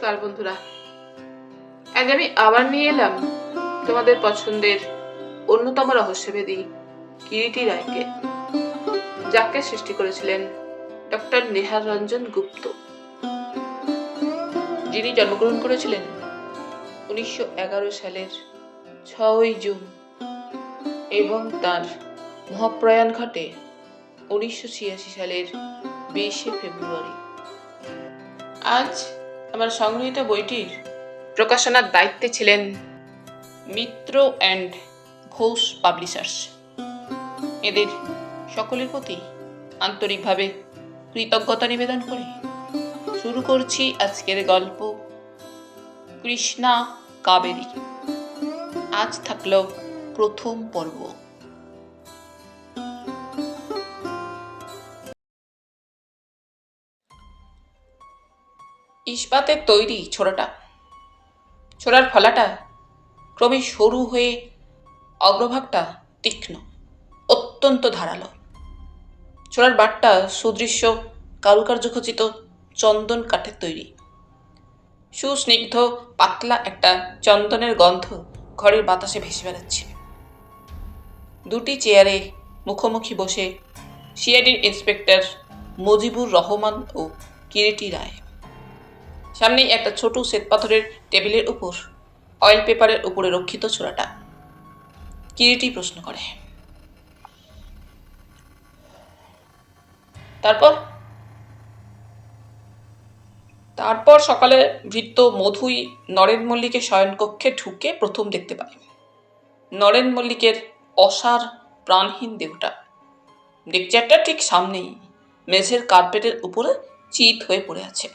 নমস্কার বন্ধুরা, আজ আমি আবার নিয়ে এলাম তোমাদের পছন্দের অন্যতম রহস্যভেদী কিরিটি রায়কে, যাকে সৃষ্টি করেছিলেন ডক্টর নেহার রঞ্জন গুপ্ত, যিনি জন্মগ্রহণ করেছিলেন 1911 সালের 6ই জুন এবং তার মহাপ্রয়াণ ঘটে 1986 সালের 20শে ফেব্রুয়ারি। আজ আমার সংগৃহীত বইটির প্রকাশনার দায়িত্বে ছিলেন মিত্র অ্যান্ড ঘোষ পাবলিশার্স। এদের সকলের প্রতি আন্তরিকভাবে কৃতজ্ঞতা নিবেদন করে শুরু করছি আজকের গল্প কৃষ্ণা কাবেরী। আজ থাকলো প্রথম পর্ব। ইস্পাতের তৈরি ছোড়ার ফলাটা ক্রমে সরু হয়ে অগ্রভাগটা তীক্ষ্ণ, অত্যন্ত ধারালো। ছোড়ার বাটটা সুদৃশ্য কারুকার্যখচিত চন্দন কাঠের তৈরি। সুস্নিগ্ধ পাতলা একটা চন্দনের গন্ধ ঘরের বাতাসে ভেসে বেড়াচ্ছে। দুটি চেয়ারে মুখোমুখি বসে সিআইডির ইন্সপেক্টর মুজিবুর রহমান ও কিরিটি রায়। সামনেই একটা ছোট শ্বেতপাথরের টেবিলের উপর অয়েল পেপারের উপরে রক্ষিত ছোড়াটা। কিরিটি প্রশ্ন করে, তারপর সকালে ভৃত্য মধুই নরেন মল্লিকের শয়নকক্ষে ঢুকে প্রথম দেখতে পায় নরেন মল্লিকের অসার প্রাণহীন দেহটা। ডেকচেয়ারটা ঠিক সামনেই মেঝের কার্পেটের উপরে চিত হয়ে পড়ে আছে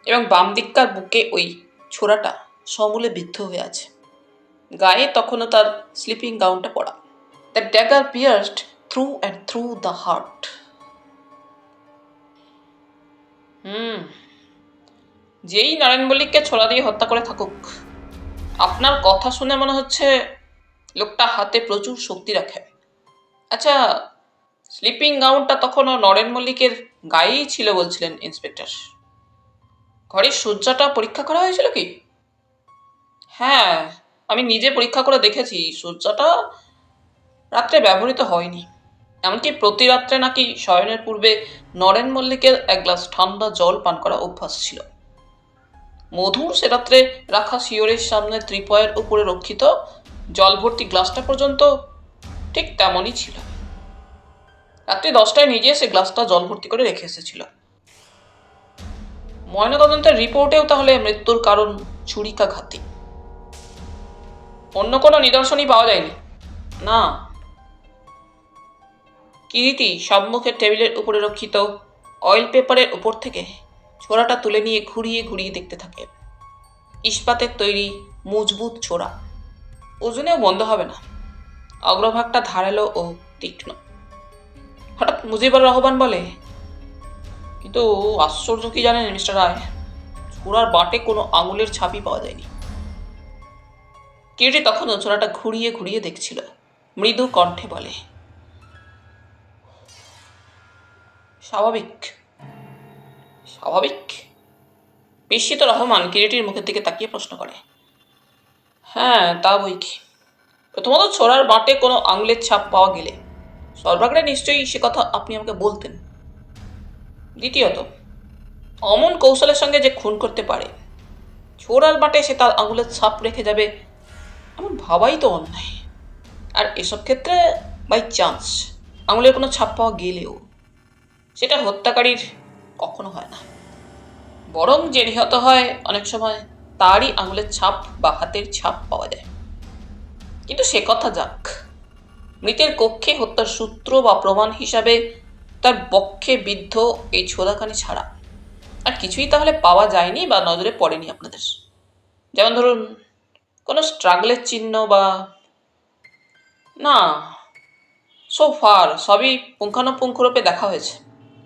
এবং বাম দিককার বুকে ওই ছোড়াটা সমূলে বিদ্ধ হয়ে আছে। গায়ে তখনও তার স্লিপিং গাউনটা পরা। The dagger pierced through and through the heart. যেই নরেন মল্লিককে ছোড়া দিয়ে হত্যা করে থাকুক, আপনার কথা শুনে মনে হচ্ছে লোকটা হাতে প্রচুর শক্তি রাখে। আচ্ছা, স্লিপিং গাউনটা তখনও নরেন মল্লিকের গায়েই ছিল বলছিলেন ইন্সপেক্টর। ঘরের সজ্জাটা পরীক্ষা করা হয়েছিল কি? হ্যাঁ, আমি নিজে পরীক্ষা করে দেখেছি, সজ্জাটা রাত্রে ব্যবহৃত হয়নি। এমনকি প্রতি রাত্রে নাকি শয়নের পূর্বে নরেন মল্লিকের এক গ্লাস ঠান্ডা জল পান করা অভ্যাস ছিল। মধুর সে রাত্রে রাখা শিয়রের সামনে ত্রিপয়ের উপরে রক্ষিত জল ভর্তি গ্লাসটা পর্যন্ত ঠিক তেমনই ছিল। রাত্রি 10টায় নিজে সে গ্লাসটা জল ভর্তি করে রেখে এসেছিল। ময়নাতদন্তের রিপোর্টেও তাহলে মৃত্যুর কারণ ছুরিকাঘাতী। অন্য কোনো নিদর্শনই পাওয়া যায়নি? না। কিরিটি সম্মুখের টেবিলের উপরে রক্ষিত অয়েল পেপারের উপর থেকে ছোড়াটা তুলে নিয়ে ঘুরিয়ে ঘুরিয়ে দেখতে থাকে। ইস্পাতের তৈরি মজবুত ছোড়া, ওজনেও বন্ধ হবে না। অগ্রভাগটা ধারালো ও তীক্ষ্ণ। হঠাৎ মুজিবুর রহমান বলে, কিন্তু আশ্চর্য কি জানেন মিস্টার রায়, ছোড়ার বাটে কোনো আঙুলের ছাপই পাওয়া যায়নি। কিরিটি তখনও ছোড়াটা ঘুরিয়ে ঘুরিয়ে দেখছিল। মৃদু কণ্ঠে বলে, স্বাভাবিক। স্বাভাবিক? বিস্মিত রহমান কিরিটির মুখের দিকে তাকিয়ে প্রশ্ন করে, হ্যাঁ তা বই কি। প্রথমত, ছোড়ার বাটে কোনো আঙুলের ছাপ পাওয়া গেলে সর্বাগ্রে নিশ্চয়ই সে কথা আপনি আমাকে বলতেন। দ্বিতীয়ত, অমন কৌশলের সঙ্গে যে খুন করতে পারে, ছোড়ার বাটে সে তার আঙুলের ছাপ রেখে যাবে এমন ভাবাই তো অন্যায়। আর এসব ক্ষেত্রে বাই চান্স আঙুলের কোনো ছাপ পাওয়া গেলেও সেটা হত্যাকারীর কখনো হয় না, বরং যে নিহত হয় অনেক সময় তারই আঙুলের ছাপ বা হাতের ছাপ পাওয়া যায়। কিন্তু সে কথা যাক, মৃতের কক্ষে হত্যার সূত্র বা প্রমাণ হিসাবে তার বক্ষে বিদ্ধ এই ছোড়াখানি ছাড়া আর কিছুই তাহলে পাওয়া যায়নি বা নজরে পড়েনি আপনাদের? যেমন ধরুন কোনো স্ট্রাগলের চিহ্ন বা? না, সো ফার সবই পুঙ্খানুপুঙ্খরূপে দেখা হয়েছে,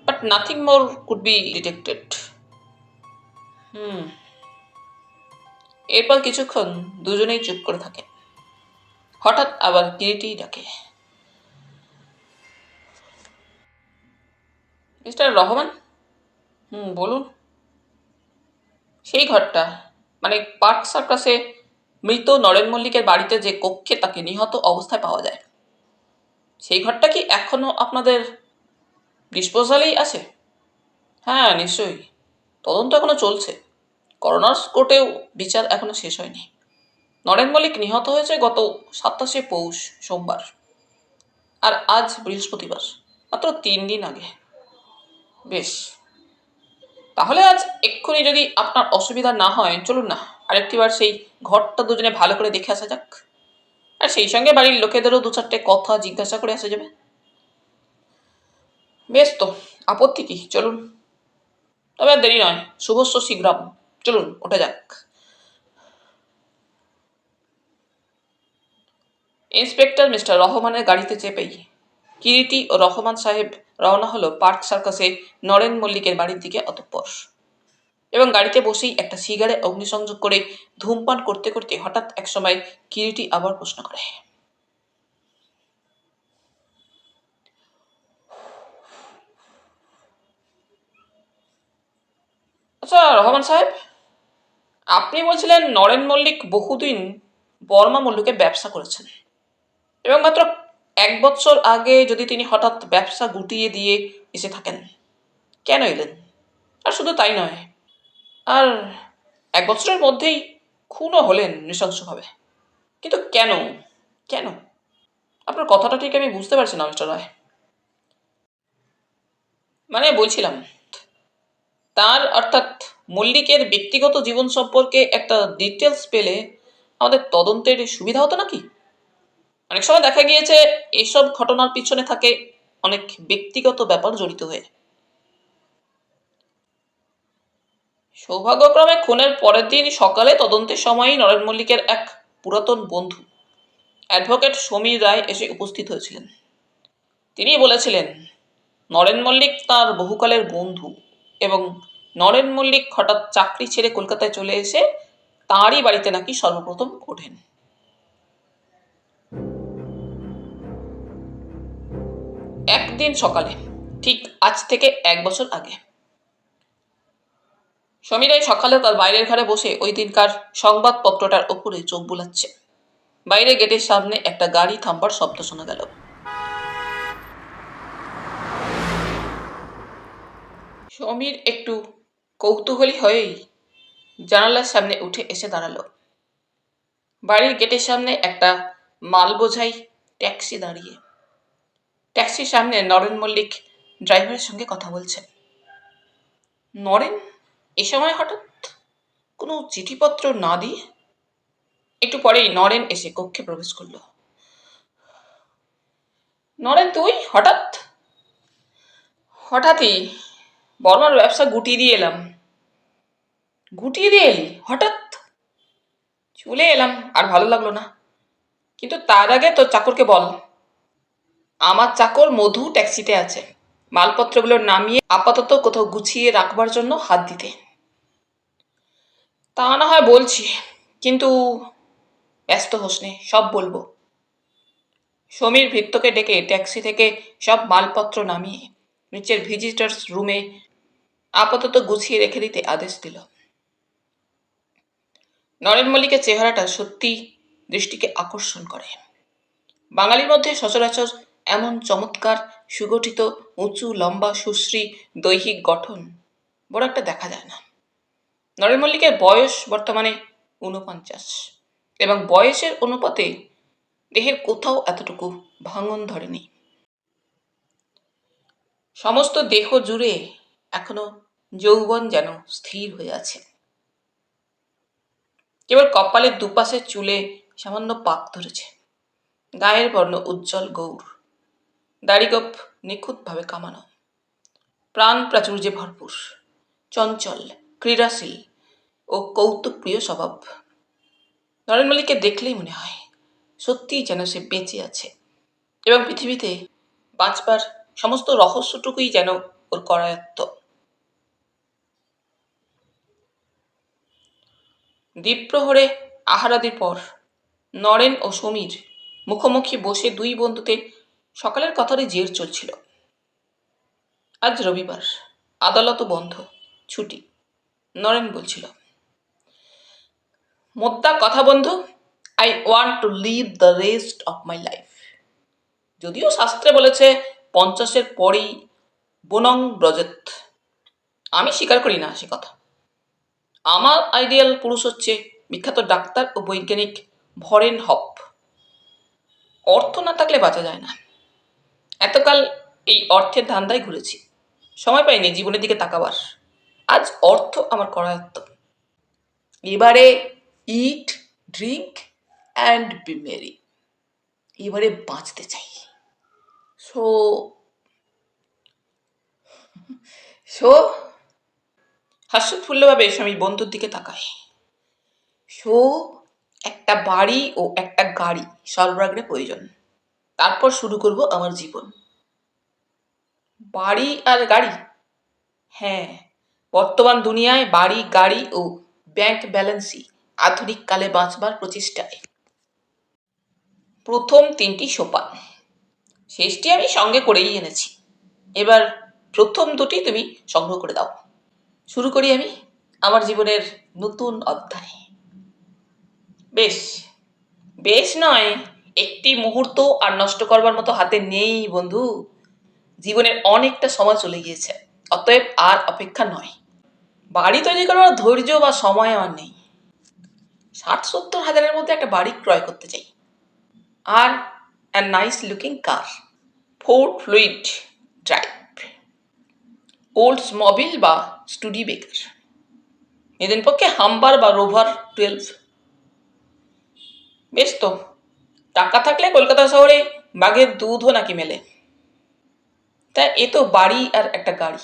but nothing more could be detected. এরপর কিছুক্ষণ দুজনেই চুপ করে থাকে। হঠাৎ আবার কিরিটি ডাকে, মিস্টার রহমান। বলুন। সেই ঘরটা, মানে পার্ক সার্কাসে মৃত নরেন মল্লিকের বাড়িতে যে কক্ষে তাকে নিহত অবস্থায় পাওয়া যায়, সেই ঘরটা কি এখনো আপনাদের ডিসপোজালেই আছে? হ্যাঁ, নিশ্চয়ই। তদন্ত এখনো চলছে। করোনার কোর্টেও বিচার এখনো শেষ হয়নি। নরেন মল্লিক নিহত হয়েছে গত 27শে পৌষ সোমবার, আর আজ বৃহস্পতিবার, মাত্র 3 দিন আগে। বেশ, তাহলে আজ এক্ষুনি যদি আপনার অসুবিধা না হয়, চলুন না আরেকটিবার সেই ঘরটা দুজনে ভালো করে দেখে আসা যাক, আর সেই সঙ্গে বাড়ির লোকেদেরও 2-4টে কথা জিজ্ঞাসা করে আসা যাবে। বেশ তো, আপত্তি কি, চলুন। তবে আর দেরি নয়, শুভস্য শীঘ্রম, চলুন ওঠা যাক। ইন্সপেক্টর মিস্টার রহমানের গাড়িতে চেপেই কিরিটি ও রহমান সাহেব রওনা হলো পার্ক সার্কাসে নরেন মল্লিকের বাড়ির দিকে অতঃপর। এবং গাড়িতে বসেই একটা সিগারে অগ্নিসংযোগ করে ধূমপান করতে করতে হঠাৎ একসময় কিরিটি আবার প্রশ্ন করে, আচ্ছা রহমান সাহেব, আপনি বলছিলেন নরেন মল্লিক বহুদিন বর্মা মল্লুকে ব্যবসা করেছেন, এবং মাত্র 1 বছর আগে যদি তিনি হঠাৎ ব্যবসা গুটিয়ে দিয়ে এসে থাকেন, কেন এলেন? আর শুধু তাই নয়, আর 1 বছরের মধ্যেই খুনও হলেন নৃশংসভাবে। কিন্তু কেন? কেন? আপনার কথাটা ঠিক আমি বুঝতে পারছি না মিস্টার রায়। মানে বলছিলাম, তার অর্থাৎ মল্লিকের ব্যক্তিগত জীবন সম্পর্কে একটা ডিটেলস পেলে আমাদের তদন্তের সুবিধা হতো নাকি? অনেক সময় দেখা গিয়েছে এইসব ঘটনার পিছনে থাকে অনেক ব্যক্তিগত ব্যাপার জড়িত হয়ে। সৌভাগ্যক্রমে খুনের পরের দিন সকালে তদন্তের সময়ই নরেন মল্লিকের এক পুরাতন বন্ধু অ্যাডভোকেট সমীর রায় এসে উপস্থিত হয়েছিলেন। তিনি বলেছিলেন নরেন মল্লিক তার বহুকালের বন্ধু, এবং নরেন মল্লিক হঠাৎ চাকরি ছেড়ে কলকাতায় চলে এসে তাঁরই বাড়িতে নাকি সর্বপ্রথম ওঠেন। একদিন সকালে, ঠিক আজ থেকে 1 বছর আগে। সমীরাই সকালে তার বাইরের ঘরে বসে ওই দিনকার সংবাদপত্রটার ওপরে চোখ বুলাচ্ছে। বাইরে গেটের সামনে একটা গাড়ি থামবার শব্দ শোনা গেল। সমীর একটু কৌতূহলী হয়েই জানালার সামনে উঠে এসে দাঁড়ালো। বাড়ির গেটের সামনে একটা মাল বোঝাই ট্যাক্সি দাঁড়িয়ে। ট্যাক্সির সামনে নরেন মল্লিক ড্রাইভারের সঙ্গে কথা বলছেন। নরেন এ সময় হঠাৎ কোনো চিঠিপত্র না দিয়ে? একটু পরেই নরেন এসে কক্ষে প্রবেশ করল। নরেন, তুই হঠাৎ? হঠাৎই বর্মার ব্যবসা গুটিয়ে দিয়ে এলাম। গুটিয়ে দিয়ে এলি হঠাৎ? চলে এলাম, আর ভালো লাগলো না। কিন্তু তার আগে তোর চাকরকে বল, আমার চাকর মধু ট্যাক্সিতে আছে, মালপত্রগুলো নামিয়ে আপাতত কোথাও গুছিয়ে রাখবার জন্য হাত দিতে। তা না হয় বলছি, কিন্তু ব্যস্ত হোস নে, সব বলবো। সমীর ভৃত্যকে ডেকে ট্যাক্সি থেকে সব মালপত্র নামিয়ে নিচের ভিজিটার্স রুমে আপাতত গুছিয়ে রেখে দিতে আদেশ দিল। নরেন মল্লিকের চেহারাটা সত্যি দৃষ্টিকে আকর্ষণ করে। বাঙালির মধ্যে সচরাচর এমন চমৎকার সুগঠিত উঁচু লম্বা সুশ্রী দৈহিক গঠন বড় একটা দেখা যায় না। নরেন মল্লিকের বয়স বর্তমানে 49, এবং বয়সের অনুপাতে দেহের কোথাও এতটুকু ভাঙন ধরেনি। সমস্ত দেহ জুড়ে এখনো যৌবন যেন স্থির হয়ে আছে। কেবল কপালের দুপাশের চুলে সামান্য পাক ধরেছে। গায়ের বর্ণ উজ্জ্বল গৌর, দাড়িগোপ নিখুঁতভাবে কামানো, প্রাণ প্রাচুর্যে ভরপুর, চঞ্চল, ক্রীড়াশীল ও কৌতুকপ্রিয় স্বভাব। নরেন মল্লিককে দেখলেই মনে হয় সত্যিই যেন সে বেঁচে আছে, এবং পৃথিবীতে বাঁচবার সমস্ত রহস্যটুকুই যেন ওর করায়ত্ত। দ্বীপ্রহরে আহারাদির পর নরেন ও সমীর মুখোমুখি বসে দুই বন্ধুতে সকালের কথারই জের চলছিল। আজ রবিবার, আদালতও বন্ধ, ছুটি। নরেন বলছিল, মোদ্দা কথা বন্ধু, I want to live the rest of my life. যদিও শাস্ত্রে বলেছে 50-এর পরেই বনং ব্রজেত, আমি স্বীকার করি না সে কথা। আমার আইডিয়াল পুরুষ হচ্ছে বিখ্যাত ডাক্তার ও বৈজ্ঞানিক ভরেন হপ। অর্থ না থাকলে বাঁচা যায় না। এতকাল এই অর্থের ধান্দায় ঘুরেছি, সময় পাইনি জীবনের দিকে তাকাবার। আজ অর্থ আমার করায়ত্ত। এবারে ইট, ড্রিঙ্ক অ্যান্ড বি মেরি। এবারে বাঁচতে চাই। সো সো হাস্যোৎফুল্লভাবে স্বামী বন্ধুর দিকে তাকায়। সো একটা বাড়ি ও একটা গাড়ি সর্বাগ্রে প্রয়োজন। তারপর শুরু করব আমার জীবন। বাড়ি আর গাড়ি? হ্যাঁ, বর্তমান দুনিয়ায় বাড়ি, গাড়ি ও ব্যাংক ব্যালেন্সই আধুনিক কালে বাঁচবার প্রচেষ্টায় প্রথম 3টি সোপান। শেষটি আমি সঙ্গে করেই এনেছি। এবার প্রথম 2টি তুমি সংগ্রহ করে দাও। শুরু করি আমি আমার জীবনের নতুন অধ্যায়। বেশ, বেশ নয়, একটি মুহূর্ত আর নষ্ট করবার মতো হাতে নেই বন্ধু। জীবনের অনেকটা সময় চলে গিয়েছে, অতএব আর অপেক্ষা নয়। বাড়ি তৈরি করবার ধৈর্য বা সময় আমার নেই। 60-70 হাজারের মধ্যে একটা বাড়ি ক্রয় করতে চাই, আর nice looking car, Ford fluid drive, Oldsmobile বা স্টুডিবেকার, এদের পক্ষে হাম্বার বা রোভার 12। বেশ তো, টাকা থাকলে কলকাতা শহরে বাঘের দুধও নাকি মেলে। তা এ তো বাড়ি আর একটা গাড়ি।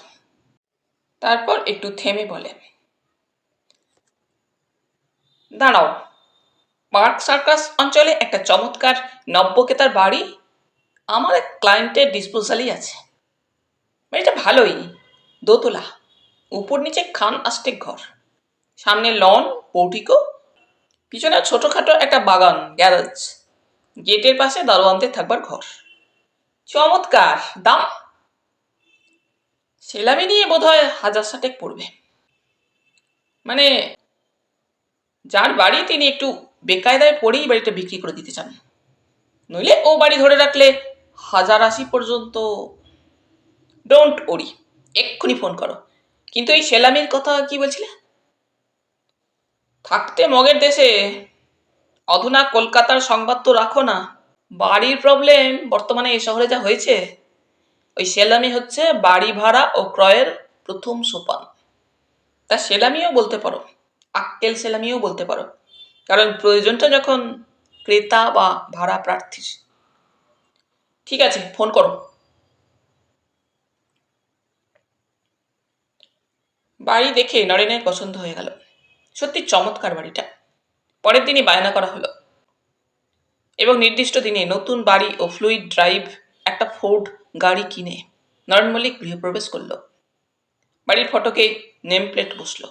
তারপর একটু থেমে বলে, দাঁড়াও, পার্ক সার্কাস অঞ্চলে একটা চমৎকার নব্যকেতার বাড়ি আমার এক ক্লায়েন্টের ডিসপোজালই আছে। বাড়িটা ভালোই, দোতলা, উপর নিচে খান আস্টেক ঘর, সামনে লন, পোর্টিকো, পিছনে ছোটখাটো একটা বাগান, গ্যারেজ, গেটের পাশে দারোয়ানদের থাকবার ঘর। চমৎকার। দাম? সেলামি নিয়ে বোধ হয় 1000 পড়বে। মানে যার বাড়ি তিনি একটু বেকায়দায় পড়েই বাড়িটা বিক্রি করে দিতে চান, নইলে ও বাড়ি ধরে রাখলে 1080 পর্যন্ত। ডোন্ট ওরি, এক্ষুনি ফোন করো। কিন্তু এই সেলামির কথা কি বলছিলে? থাকতে মগের দেশে, অধুনা কলকাতার সংবাদ তো রাখো না। বাড়ির প্রবলেম বর্তমানে এই শহরে যা হয়েছে, ওই সেলামি হচ্ছে বাড়ি ভাড়া ও ক্রয়ের প্রথম সোপান। তা সেলামিও বলতে পারো, আক্কেল সেলামিও বলতে পারো, কারণ প্রয়োজনটা যখন ক্রেতা বা ভাড়া প্রার্থীর। ঠিক আছে, ফোন করো। বাড়ি দেখে নরেনের পছন্দ হয়ে গেল। সত্যি চমৎকার বাড়িটা। পরের দিনই বায়না করা হলো এবং নির্দিষ্ট দিনে নতুন বাড়ি ও ফ্লুইড ড্রাইভ একটা ফোর্ড গাড়ি কিনে নরেন মল্লিক গৃহপ্রবেশ করল। বাড়ির ফটকে নেম প্লেট বসল,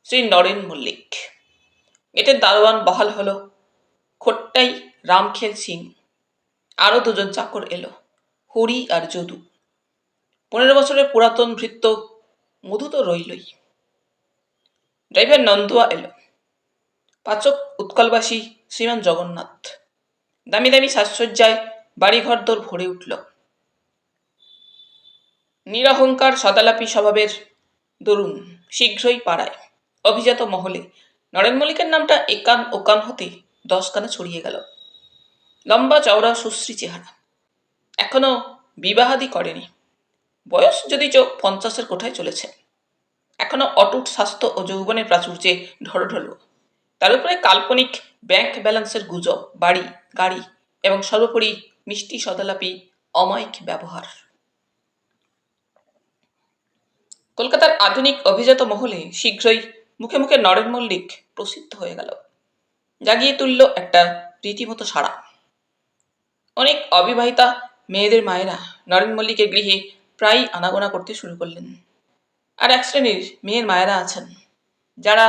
শ্রী নরেন মল্লিক। গেটের দারোয়ান বহাল হলো, খোট্টাই রামখেল সিং। আরো 2জন চাকর এলো, হরি আর যদু। 15 বছরের পুরাতন ভৃত্য মধু তো রইলই। ড্রাইভার নন্দুয়া এলো, পাচক উৎকলবাসী শ্রীমান জগন্নাথ। দামি দামি সাজসজ্জায় বাড়িঘর দোর ভরে উঠল। নিরহংকার সদালাপি স্বভাবের দরুন শীঘ্রই পাড়ায় অভিজাত মহলে নরেন মল্লিকের নামটা একান ওকান হতে 10 কানে ছড়িয়ে গেল। লম্বা চওড়া সুশ্রী চেহারা, এখনো বিবাহাদি করেনি। বয়স যদিচ 50-এর কোঠায় চলেছে। এখনো অটুট স্বাস্থ্য ও যৌবনের প্রাচুর্যে ঢলঢল। তার উপরে কাল্পনিক ব্যাংক ব্যালেন্সের গুজব, বাড়ি, গাড়ি এবং সর্বোপরি মিষ্টি সদালাপি অমায়িক ব্যবহার। কলকাতার আধুনিক অভিজাত মহলে শীঘ্রই মুখে মুখে নরেন মল্লিক প্রসিদ্ধ হয়ে গেল। জাগিয়ে তুলল একটা রীতিমতো সাড়া। অনেক অবিবাহিতা মেয়েদের মায়েরা নরেন মল্লিকের গৃহে প্রায় আনাগোনা করতে শুরু করলেন। আর এক শ্রেণীর মেয়ের মায়েরা আছেন যারা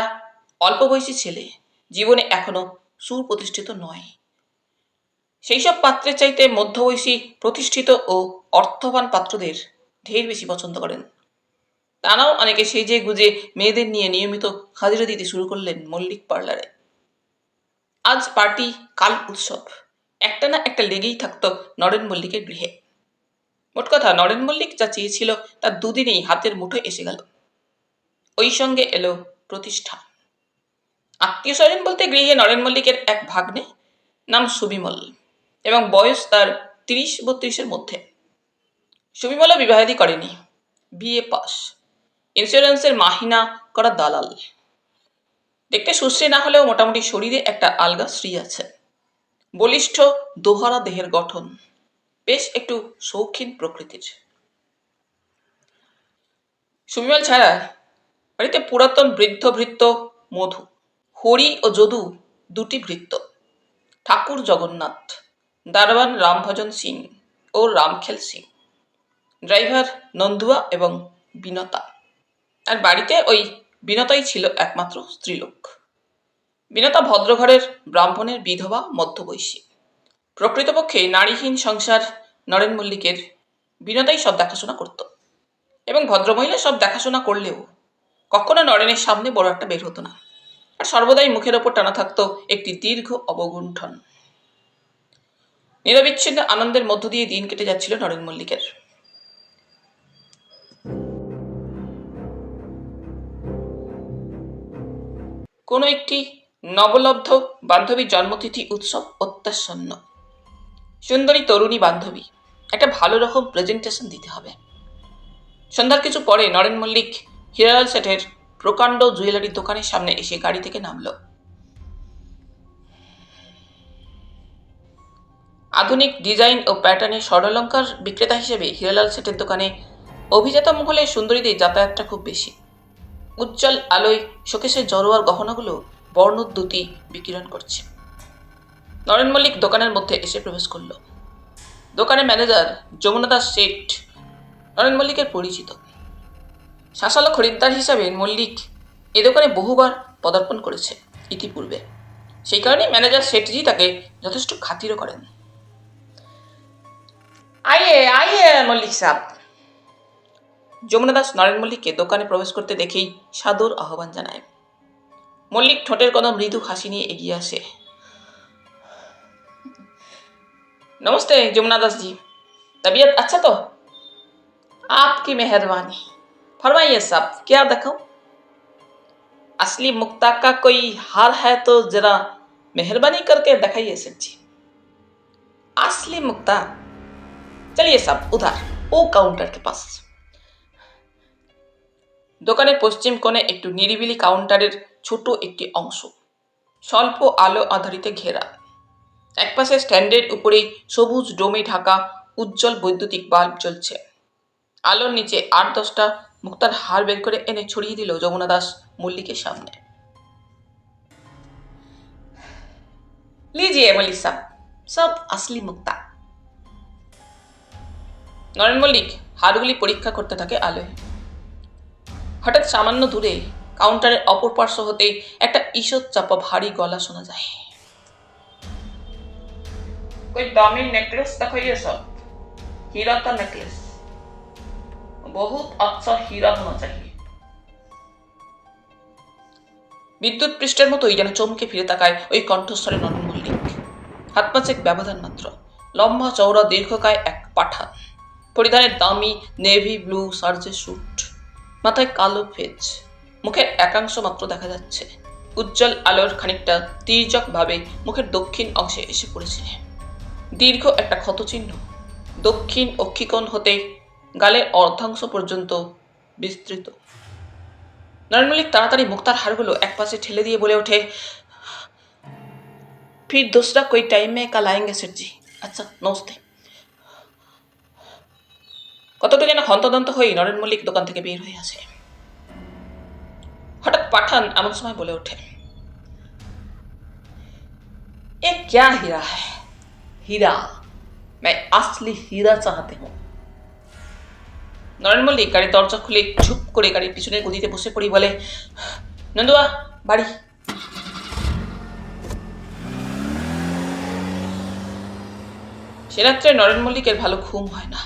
অল্প বয়সী ছেলে, জীবনে এখনো সুপ্রতিষ্ঠিত নয়, সেই সব পাত্রের চাইতে মধ্যবয়সী প্রতিষ্ঠিত ও অর্থবান পাত্রদের ঢের বেশি পছন্দ করেন। তারাও অনেকে সেজে গুজে মেয়েদের নিয়ে নিয়মিত হাজিরা দিতে শুরু করলেন মল্লিক পার্লারে। আজ পার্টি, কাল উৎসব, একটা না একটা লেগেই থাকতো নরেন মল্লিকের গৃহে। মোট কথা, নরেন মল্লিক যা চেয়েছিল তা দুদিনেই হাতের মুঠোয় এসে গেল। ওই সঙ্গে এলো প্রতিষ্ঠা। আত্মীয় স্বজন বলতে গৃহে নরেন মল্লিকের এক ভাগ্নে, নাম সুবিমল, এবং বয়স তার ৩০-৩২-এর মধ্যে। সুবিমলও বিবাহাদি করেনি, বিএ পাস, ইন্স্যুরেন্সের মাহিনা করা দালাল। দেখতে সুশ্রী না হলেও মোটামুটি শরীরে একটা আলগা শ্রী আছে। বলিষ্ঠ দোহারা দেহের গঠন, বেশ একটু শৌখিন প্রকৃতির। সুবিমল ছাড়া বাড়িতে পুরাতন বৃদ্ধ ভৃত্য মধু, হরি ও যদু দুটি ভৃত্য, ঠাকুর জগন্নাথ, দারোয়ান রামভজন সিং ও রামখেল সিং, ড্রাইভার নন্দুয়া এবং বিনতা। আর বাড়িতে ওই বিনতাই ছিল একমাত্র স্ত্রীলোক। বিনতা ভদ্রঘরের ব্রাহ্মণের বিধবা মধ্যবয়সী। প্রকৃতপক্ষে নারীহীন সংসার নরেন মল্লিকের বিনতাই সব দেখাশোনা করত, এবং ভদ্রমহিলা সব দেখাশোনা করলেও কখনো নরেনের সামনে বড় একটা বের হতো না, আর সর্বদাই মুখের ওপর টানা থাকতো একটি দীর্ঘ অবগুণ্ঠন। নিরবিচ্ছিন্ন আনন্দের মধ্য দিয়ে দিন কেটে যাচ্ছিল নরেন মল্লিকের। কোনো একটি নবলব্ধ বান্ধবীর জন্মতিথি উৎসব অত্যাসন্ন। সুন্দরী তরুণী বান্ধবী, একটা ভালো রকম প্রেজেন্টেশন দিতে হবে। সন্ধ্যার কিছু পরে নরেন মল্লিক হীরালাল শেঠের প্রকাণ্ড জুয়েলারির দোকানের সামনে এসে গাড়ি থেকে নামল। আধুনিক ডিজাইন ও প্যাটার্নের স্বর্ণালঙ্কার বিক্রেতা হিসেবে হীরালাল শেঠের দোকানে অভিজাত মহলের সুন্দরীদের যাতায়াতটা খুব বেশি। উজ্জ্বল আলোয় শোকেশের জড়োয়ার গহনাগুলো বর্ণোদ্যুতি বিকিরণ করছে। নরেন মল্লিক দোকানের মধ্যে এসে প্রবেশ করল। দোকানের ম্যানেজার যমুনা দাস শেঠ নরেন মল্লিকের পরিচিত। শাসালো খরিদ্দার হিসাবে মল্লিক এ দোকানে বহুবার পদার্পণ করেছে ইতিপূর্বে। সেই কারণে ম্যানেজার শেঠজি তাকে যথেষ্ট খাতিরও করেন। আইয়ে আইয়ে মল্লিক সাহেব। যমুনা দাস নরেন মল্লিককে দোকানে প্রবেশ করতে দেখেই সাদর আহ্বান জানায়। মল্লিক ঠোঁটের কোনো মৃদু হাসি নিয়ে এগিয়ে আসে। नमस्ते जमुना दास जी, तबीयत अच्छा तो? आपकी मेहरबानी, फरमाइए साहब, क्या दिखाऊं? असली मुक्ता का कोई हार है तो जरा मेहरबानी करके दिखाइए सेठ जी। असली मुक्ता? चलिए साहब, उधर वो काउंटर के पास। দোকানের পশ্চিম কোণে একটু নিরিবিলি কাউন্টারের ছোট একটি অংশ, স্বল্প আলো আধারিতে ঘেরা। একপাশে স্ট্যান্ডের উপরেই সবুজ ডোমে ঢাকা উজ্জ্বল বৈদ্যুতিক বাল্ব জ্বলছে। আলোর নিচে ৮-১০টা মুক্তার হার বের করে এনে ছড়িয়ে দিল যমুনা দাস মল্লিকের সামনে। लीजिए मल्लिक साहब, सब असली मुक्ता। নরেন মল্লিক হারগুলি পরীক্ষা করতে থাকে আলোয়। হঠাৎ সামান্য দূরে কাউন্টারের অপর পার্শ্ব হতে একটা ঈষৎ চাপা ভারী গলা শোনা যায়। कोई दामी नेकलेस दिखाइए सर, हीरा का नेकलेस, बहुत अच्छा हीरा होना चाहिए। বিদ্যুৎ পৃষ্ঠের মতোই যেন চমকে ফিরে তাকায় ওই কণ্ঠস্বরে নরেন মল্লিক। হাত পাঁচেক ব্যবধান মাত্র। লম্বা চওড়া দীর্ঘকায় এক পাঠান, পরিধানের দামি নেভি ব্লু সার্জের স্যুট, মাথায় কালো ফেজ, মুখের একাংশ মাত্র দেখা যাচ্ছে। উজ্জ্বল আলোর খানিকটা তির্যক ভাবে মুখের দক্ষিণ অংশে এসে পড়েছে। দীর্ঘ একটা ক্ষতচিহ্ন দক্ষিণ অক্ষিকোণ হতে গালের অর্ধাংশ পর্যন্ত বিস্তৃত। নরেন মল্লিক তাড়াতাড়ি মুক্তার হারগুলো একপাশে ঠেলে দিয়ে বলে ওঠে, फिर दूसरा कोई टाइम में कल आएंगे सेठ जी। আচ্ছা, নমস্তে। কতটা যেন হন্তদন্ত হয়ে নরেন মল্লিক দোকান থেকে বের হয়ে আসে। হঠাৎ পাঠান এমন সময় বলে ওঠে, এ क्या हीरा है? हीरा, मैं असली हीरा चाहती हूँ। নরেন মল্লিক গাড়ির দরজা খুলে ঝুপ করে গাড়ির পিছনের গদিতে বসে পড়ি বলে, নন্দুয়া বাড়ি। সে রাত্রে নরেন মল্লিকের ভালো ঘুম হয় না।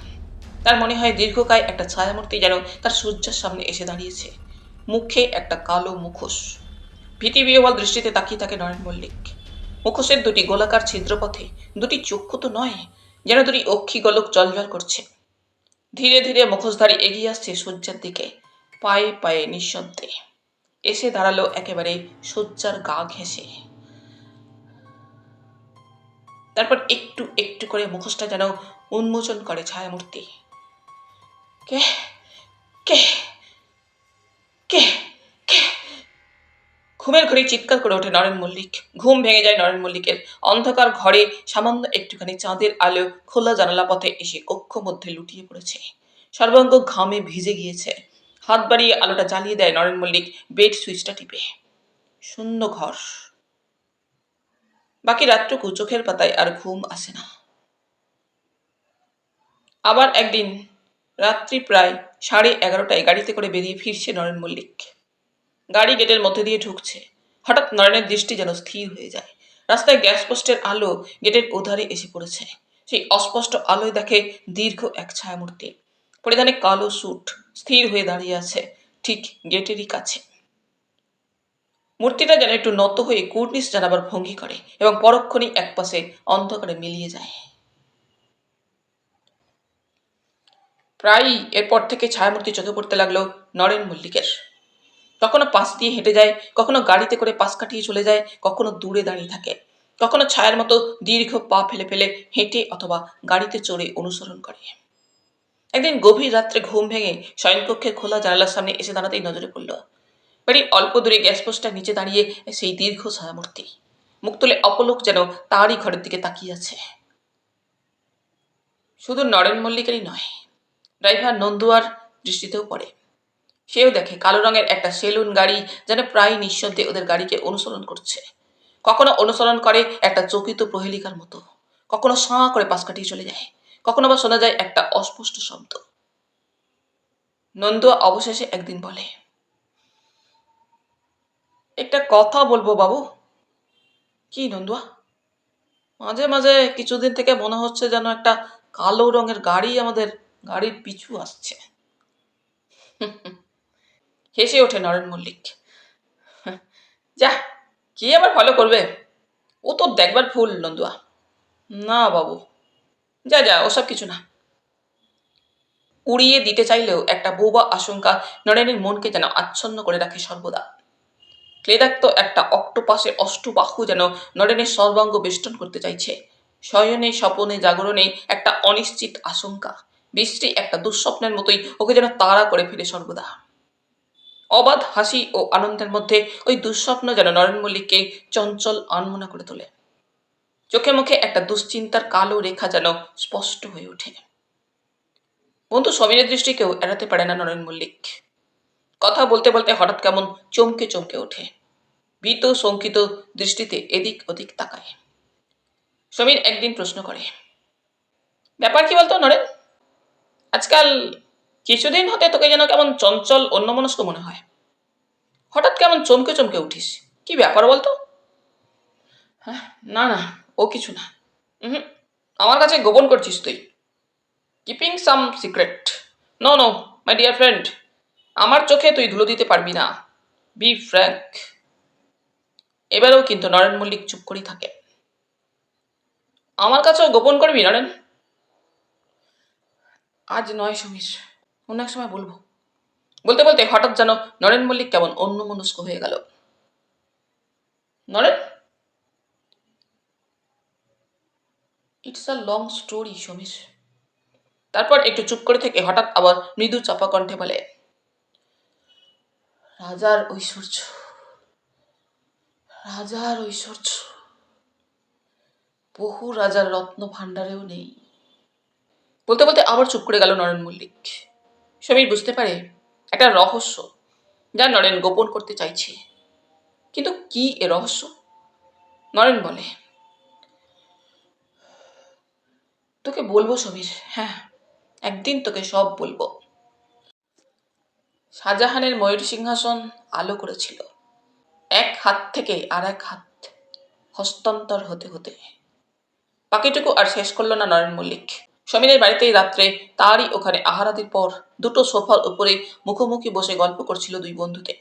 তার মনে হয় দীর্ঘকায় একটা ছায়ামূর্তি যেন তার শয্যার সামনে এসে দাঁড়িয়েছে, মুখে একটা কালো মুখোশ। ভীতিবিহ্বল দৃষ্টিতে তাকিয়ে থাকে নরেন মল্লিক। মুখোশের দুটি গোলাকার ছিদ্রপথে দুটি চক্ষু তো নয়, যেন দুটি অক্ষি গোলক জলজল করছে। ধীরে ধীরে মুখোশধারী এগিয়ে আসছে শয্যার দিকে, পায়ে পায়ে নিঃশব্দে। এসে দাঁড়ালো একেবারে শয্যার গা ঘেঁষে। তারপর একটু একটু করে মুখোশটা যেন উন্মোচন করে ছায়ামূর্তি। কে কে কে কে ঘুমের ঘরে চিৎকার করে ওঠে নরেন মল্লিক। ঘুম ভেঙে যায় নরেন মল্লিকের। অন্ধকার ঘরে সামান্য একটুখানি চাঁদের আলো খোলা জানালা পথে এসে কক্ষ মধ্যে লুটিয়ে পড়েছে। সর্বাঙ্গ ঘামে ভিজে গিয়েছে। হাত বাড়িয়ে আলোটা জ্বালিয়ে দেয় নরেন মল্লিক বেড সুইচটা টিপে। শূন্য ঘর। বাকি রাতটুকু চোখের পাতায় আর ঘুম আসে না। আবার একদিন রাত্রি প্রায় 11:30টায় গাড়িতে করে বেরিয়ে ফিরছে নরেন মল্লিক। গাড়ি গেটের মধ্যে দিয়ে ঢুকছে। হঠাৎ নরেনের দৃষ্টি যেন স্থির হয়ে যায়। রাস্তায় গ্যাস পোস্টের আলো গেটের ওধারে এসে পড়েছে। সেই অস্পষ্ট আলোয় দেখে দীর্ঘ এক ছায়ামূর্তি, পরিধানে কালো স্যুট, স্থির হয়ে দাঁড়িয়ে আছে ঠিক গেটেরই কাছে। মূর্তিটা যেন একটু নত হয়ে কুর্নিশ জানাবার ভঙ্গি করে এবং পরক্ষণেই একপাশে অন্ধকারে মিলিয়ে যায়। প্রায়ই এরপর থেকে ছায়ামূর্তি চোখে পড়তে লাগলো নরেন মল্লিকের। কখনো পাশ দিয়ে হেঁটে যায়, কখনো গাড়িতে করে পাশ কাটিয়ে চলে যায়, কখনো দূরে দাঁড়িয়ে থাকে, কখনো ছায়ার মতো দীর্ঘ পা ফেলে ফেলে হেঁটে অথবা গাড়িতে চড়ে অনুসরণ করে। একদিন গভীর রাত্রে ঘুম ভেঙে শয়নকক্ষের খোলা জানালার সামনে এসে দাঁড়াতেই নজরে পড়ল বাড়ির অল্প দূরে গ্যাস পোস্টটার নিচে দাঁড়িয়ে সেই দীর্ঘ ছায়ামূর্তি। মুখ তুলে অপলোক যেন তারই ঘরের দিকে তাকিয়ে আছে। শুধু নরেন মল্লিকেরই নয়, ড্রাইভার নন্দুয়ার দৃষ্টিতেও পড়ে। সেও দেখে কালো রঙের একটা সেলুন গাড়ি যেন প্রায় নিঃশব্দে ওদের গাড়িকে অনুসরণ করছে। কখনো অনুসরণ করে একটা চকিত প্রহেলিকার মতো, কখনো সাঁ করে পাশ কাটিয়ে চলে যায়, কখনো বা শোনা যায় একটা অস্পষ্ট শব্দ। নন্দুয়া অবশেষে একদিন বলে, একটা কথা বলবো বাবু। কি নন্দুয়া? মাঝে মাঝে কিছুদিন থেকে মনে হচ্ছে যেন একটা কালো রঙের গাড়ি আমাদের গাড়ির পিছু আসছে। হেসে ওঠে নরেন মল্লিক। যা, কি আবার ফলো করবে? ও তো দেখবার ফুল নন্দুয়া। না বাবু, যা যা, ওসব কিছু না। উড়িয়ে দিতে চাইলেও একটা বোবা আশঙ্কা নরেনের মনকে যেন আচ্ছন্ন করে রাখে সর্বদা। ক্লেদাক্ত একটা অক্টোপাসের অষ্টবাহু যেন নরেনের সর্বাঙ্গ বেষ্টন করতে চাইছে। শয়নে স্বপনে জাগরণে একটা অনিশ্চিত আশঙ্কা, বিশ্রী একটা দুঃস্বপ্নের মতোই ওকে যেন তাড়া করে ফেলে সর্বদা। অবাধ হাসি ও আনন্দের মধ্যে ওই দুঃস্বপ্ন যেন নরেন মল্লিককে চঞ্চল আনমনা করে তোলে। চোখে মুখে একটা দুশ্চিন্তার কালো রেখা যেন স্পষ্ট হয়ে ওঠে। বন্ধু সমীরের দৃষ্টিকেও এড়াতে পারে না নরেন মল্লিক। কথা বলতে বলতে হঠাৎ কেমন চমকে চমকে ওঠে। ভীত শঙ্কিত দৃষ্টিতে এদিক ওদিক তাকায়। সমীর একদিন প্রশ্ন করে, ব্যাপার কি বলতো নরেন? আজকাল কিছুদিন হতে তোকে যেন কেমন চঞ্চল অন্যমনস্ক মনে হয়। হঠাৎ কেমন চমকে চমকে উঠিস, কি ব্যাপার বলতো? হ্যাঁ, না না, ও কিছু না। হুম, আমার কাছে গোপন করছিস তুই। Keeping some secret. No no my dear friend, আমার চোখে তুই ধুলো দিতে পারবি না। Be frank. এবারেও কিন্তু নরেন মল্লিক চুপ করেই থাকে। আমার কাছেও গোপন করবি নরেন? আজ নয় সমীর, অন্য এক সময় বলবো। বলতে বলতে হঠাৎ যেন নরেন মল্লিক কেমন অন্যমনস্ক হয়ে গেল। Naren, it's a long story Samir. তারপর একটু চুপ করে থেকে হঠাৎ আবার মৃদু চাপা কণ্ঠে বলে, রাজার ঐশ্বর্য, রাজার ঐশ্বর্য বহু রাজার রত্ন ভাণ্ডারেও নেই। বলতে বলতে আবার চুপ করে গেল নরেন মল্লিক। সমীর বুঝতে পারে একটা রহস্য যা নরেন গোপন করতে চাইছে। কিন্তু কি এ রহস্য? নরেন বলে, তোকে বলবো সমীর, হ্যাঁ, একদিন তোকে সব বলবো। শাহজাহানের ময়ূর সিংহাসন আলো করেছিল এক হাত থেকে আর এক হাত হস্তান্তর হতে হতে। বাকিটুকু আর শেষ করলো না নরেন মল্লিক। সমীরের বাড়িতেই রাত্রে তারই ওখানে আহারাদির পর দুটো সোফার উপরে মুখোমুখি বসে গল্প করছিল দুই বন্ধুতে।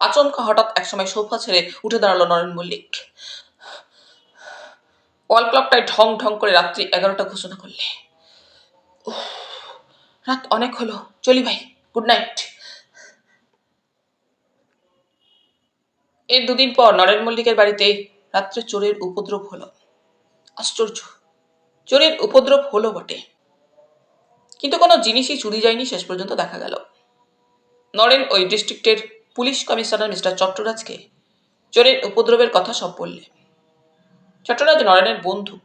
আচমকা হঠাৎ একসময় সোফা ছেড়ে উঠে দাঁড়ালো নরেন মল্লিক। ওয়াল ক্লকটায় ঢং ঢং করে রাত্রি 11টা ঘোষণা করলে। রাত অনেক হলো, চলি ভাই, গুড নাইট। এর দুদিন পর নরেন মল্লিকের বাড়িতে রাত্রে চোরের উপদ্রব হলো। আশ্চর্য, চোরের উপদ্রব হলো বটে, কিন্তু কোনো জিনিসই চুরি যায়নি শেষ পর্যন্ত দেখা গেল। নরেন ওই ডিস্ট্রিক্টের পুলিশ কমিশনার মিস্টার চট্টরাজকে চোরের উপদ্রবের কথা সব বললে। চট্টরাজ নরেনের বন্ধু।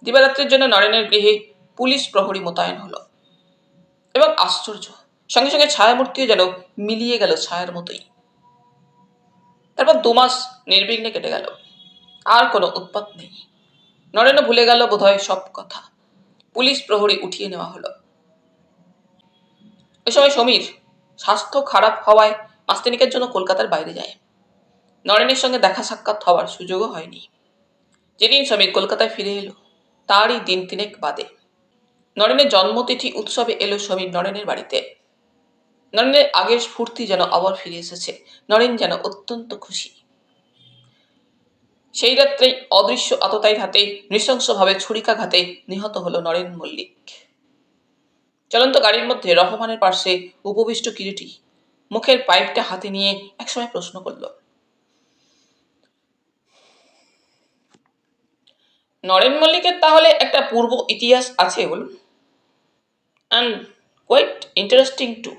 দিবারাত্রির জন্য নরেনের গৃহে পুলিশ প্রহরী মোতায়েন হলো, এবং আশ্চর্য, সঙ্গে সঙ্গে ছায়ামূর্তিও যেন মিলিয়ে গেল ছায়ার মতোই। তারপর 2 মাস নির্বিঘ্নে কেটে গেল, আর কোনো উৎপাত নেই। নরেনও ভুলে গেল বোধহয় সব কথা। পুলিশ প্রহরী উঠিয়ে নেওয়া হলো। ওই সময় সমীর স্বাস্থ্য খারাপ হওয়ায় মাসতিনিকের জন্য কলকাতার বাইরে যায়। নরেনের সঙ্গে দেখা সাক্ষাৎ হওয়ার সুযোগও হয়নি। যেদিন সমীর কলকাতায় ফিরে এলো তারই 3 দিন বাদে নরেনের জন্মতিথি উৎসবে এলো সমীর নরেনের বাড়িতে। নরেনের আগের স্ফূর্তি যেন আবার ফিরে এসেছে। নরেন যেন অত্যন্ত খুশি। সেই রাত্রেই অদৃশ্য আততায়ীর হাতে নৃশংসভাবে ছুরিকাঘাতে নিহত হলো নরেন মল্লিক। চলন্ত গাড়ির মধ্যে রহমানের পার্শ্বে উপবিষ্ট কিরিটি মুখের পাইপটা হাতে নিয়ে একসময় প্রশ্ন করল, নরেন মল্লিকের তাহলে একটা পূর্ব ইতিহাস আছে বলুন? And quite interesting too.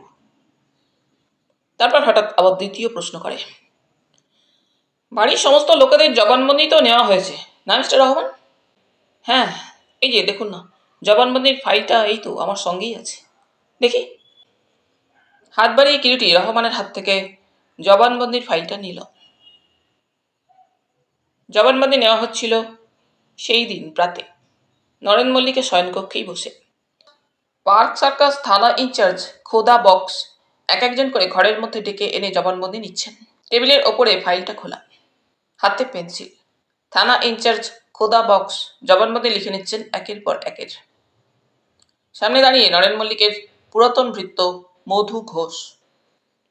তারপর হঠাৎ আবার দ্বিতীয় প্রশ্ন করে, বাড়ির সমস্ত লোকেদের জবানবন্দি তো নেওয়া হয়েছে না মিস্টার রহমান? হ্যাঁ, এই যে দেখুন না, জবানবন্দির ফাইলটা এই তো আমার সঙ্গেই আছে, দেখি। হাত বাড়িয়ে কিরিটি রহমানের হাত থেকে জবানবন্দির ফাইলটা নিল। জবানবন্দি নেওয়া হচ্ছিল সেই দিন প্রাতে নরেন মল্লিকের শয়নকক্ষেই বসে। পার্ক সার্কাস থানা ইনচার্জ খোদা বক্স একজন করে ঘরের মধ্যে ডেকে এনে জবানবন্দি নিচ্ছেন। টেবিলের ওপরে ফাইলটা খোলা, হাতে পেন্সিল। থানা ইনচার্জ খোদা বক্স জবানবন্দি লিখে নিচ্ছেন একের পর একের। সামনে দাঁড়িয়ে নরেন মল্লিকের পুরাতন ভৃত্য মধু ঘোষ।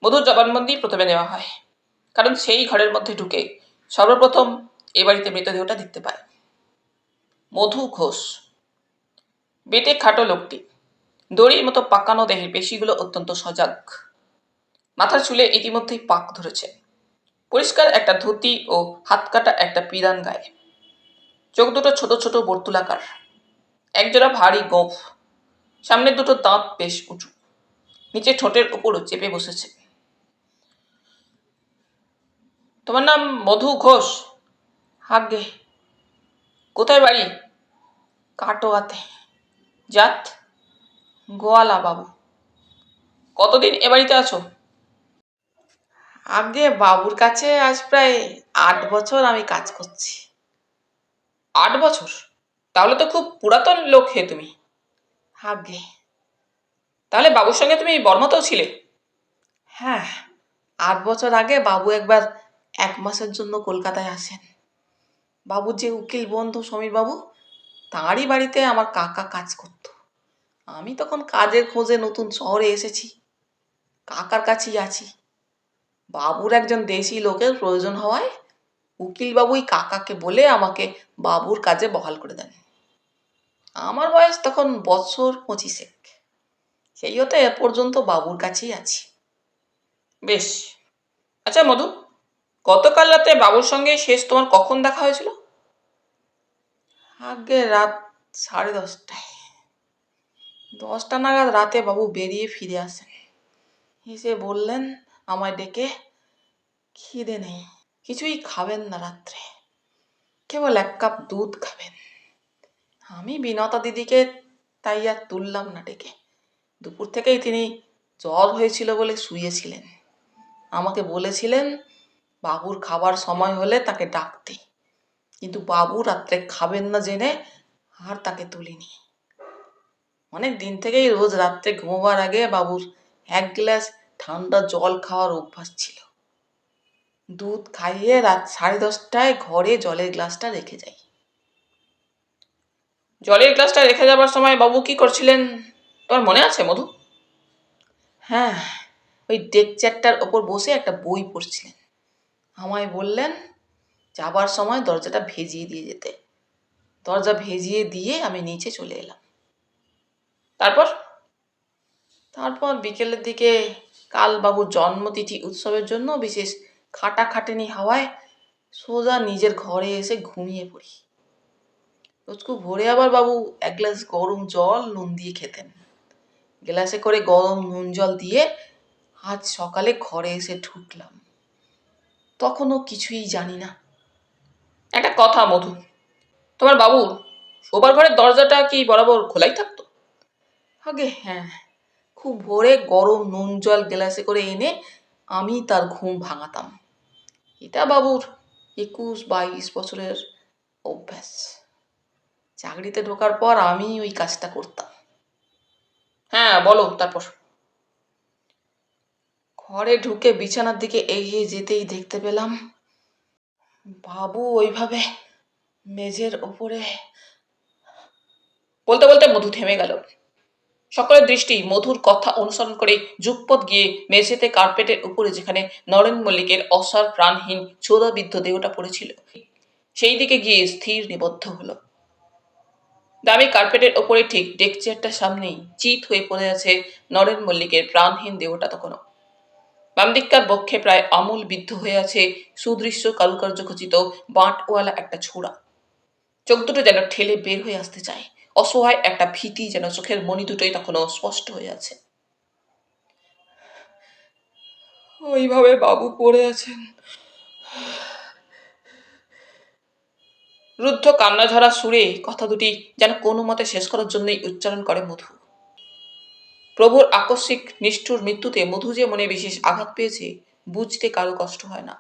মধুর জবানবন্দি প্রথমে নেওয়া হয়, কারণ সেই ঘরের মধ্যে ঢুকে সর্বপ্রথম এ বাড়িতে মৃতদেহটা দেখতে পায়। মধু ঘোষ বেটে খাটো লোকটি, দড়ির মতো পাকানো দেহের পেশিগুলো অত্যন্ত সজাগ। মাথার চুলে ইতিমধ্যেই পাক ধরেছে। পরিষ্কার একটা ধুতি ও হাত কাটা একটা পিরান গায়ে। চোখ দুটো ছোট ছোট বর্তুলাকার, একজোড়া ভারী গোঁফ, সামনের দুটো দাঁত বেশ উঁচু, নিচে ঠোঁটের উপরও চেপে বসেছে। তোমার নাম মধু ঘোষ? আজ্ঞে। কোথায় বাড়ি? কাটোয়াতে। জাত? গোয়ালা বাবু। কতদিন এ বাড়িতে আছো? আগে বাবুর কাছে আজ প্রায় 8 বছর আমি কাজ করছি। 8 বছর? তাহলে তো খুব পুরাতন লোক হে তুমি। আগে। তাহলে বাবুর সঙ্গে তুমি বর্মাতেও ছিলে? হ্যাঁ, 8 বছর আগে বাবু একবার 1 মাসের জন্য কলকাতায় আসেন। বাবুর যে উকিল বন্ধু সমীর বাবু, তাঁরই বাড়িতে আমার কাকা কাজ করত। আমি তখন কাজের খোঁজে নতুন শহরে এসেছি, কাকার কাছেই আছি। বাবুর একজন দেশি লোকের প্রয়োজন হওয়ায় উকিল বাবুই কাকাকে বলে আমাকে বাবুর কাজে বহাল করে দেন। আমার বয়স তখন বছর 25। সেই হতে এ পর্যন্ত বাবুর কাছেই আছি। বেশ। আচ্ছা মধু, গতকাল রাতে বাবুর সঙ্গে শেষ তোমার কখন দেখা হয়েছিল? আগে রাত 10:30টায়। 10টা নাগাদ রাতে বাবু বেরিয়ে ফিরে আসেন। এসে বললেন আমায় ডেকে, খিদে নেই, কিছুই খাবেন না রাত্রে, কেবল 1 কাপ দুধ খাবেন। আমি বিনতা দিদিকে তাই আর তুললাম না ডেকে। দুপুর থেকেই তিনি জ্বর হয়েছিল বলে শুয়েছিলেন। আমাকে বলেছিলেন বাবুর খাবার সময় হলে তাকে ডাকতে, কিন্তু বাবু রাত্রে খাবেন না জেনে আর তাকে তুলিনি। অনেক দিন থেকেই রোজ রাত্রে ঘুমোবার আগে বাবুর 1 গ্লাস ঠান্ডা জল খাওয়ার অভ্যাস ছিল। দুধ খাইয়ে রাত 10:30টায় ঘরে জলের গ্লাসটা রেখে যাই। জলের গ্লাসটা রেখে যাবার সময় বাবু কি করছিলেন তোমার মনে আছে মধু? হ্যাঁ, ওই ডেক চেয়ারটার ওপর বসে একটা বই পড়ছিলেন। আমায় বললেন যাবার সময় দরজাটা ভেজিয়ে দিয়ে যেতে। দরজা ভেজিয়ে দিয়ে আমি নিচে চলে এলাম। তারপর? তারপর বিকেলের দিকে কাল বাবুর জন্মতিথি উৎসবের জন্য বিশেষ খাটাখাটনি হাওয়ায় সোজা নিজের ঘরে এসে ঘুমিয়ে পড়ি। রোজকু ভোরে আবার বাবু এক গ্লাস গরম জল নুন দিয়ে খেতেন। গ্লাসে করে গরম নুন জল দিয়ে আজ সকালে ঘরে এসে ঢুকলাম, তখনও কিছুই জানি না। একটা কথা মধু, তোমার বাবুর শোবার ঘরের দরজাটা কি বরাবর খোলাই থাকতো? আগে হ্যাঁ, খুব ভোরে গরম নুন জল গ্লাসে করে এনে আমি তার ঘুম ভাঙাতাম। এটা বাবুর 21-22 বছরের অভ্যাস। চাকরিতে ঢোকার পর আমি ওই কাজটা করতাম। হ্যাঁ বলো, তারপর? ঘরে ঢুকে বিছানার দিকে এগিয়ে যেতেই দেখতে পেলাম বাবু ওইভাবে মেঝের ওপরে। বলতে বলতে মধু থেমে গেল। সকলের দৃষ্টি মধুর কথা অনুসরণ করে যুগপথ গিয়ে মেঝেতে কার্পেটের উপরে যেখানে নরেন মল্লিকের অসার প্রাণহীন ছোদাবিদ্ধ দেহটা পড়েছিল সেই দিকে গিয়ে স্থির নিবদ্ধ হলো। দামি কার্পেটের ওপরে ঠিক ডেক চেয়ারটার সামনেই চিত হয়ে পড়ে আছে নরেন মল্লিকের প্রাণহীন দেহটা তখনও। বামদিককার বক্ষে প্রায় আমূল বিদ্ধ হয়ে আছে সুদৃশ্য কারুকার্য খচিত বাঁটওয়ালা একটা ছোড়া। চোখ দুটো যেন ঠেলে বের হয়ে আসতে চায়, অসহায় একটা ভীতি যেন চোখের মণি দুটোই তখনও স্পষ্ট হয়ে আছে। ওইভাবে বাবু পড়ে আছেন। রুদ্ধ কান্নাঝরা সুরে কথা দুটি যেন কোনো মতে শেষ করার জন্যই উচ্চারণ করে মধু। প্রভুর আকস্মিক নিষ্ঠুর মৃত্যুতে মধু যে মনে বিশেষ আঘাত পেয়েছে বুঝতে কারো কষ্ট হয় না।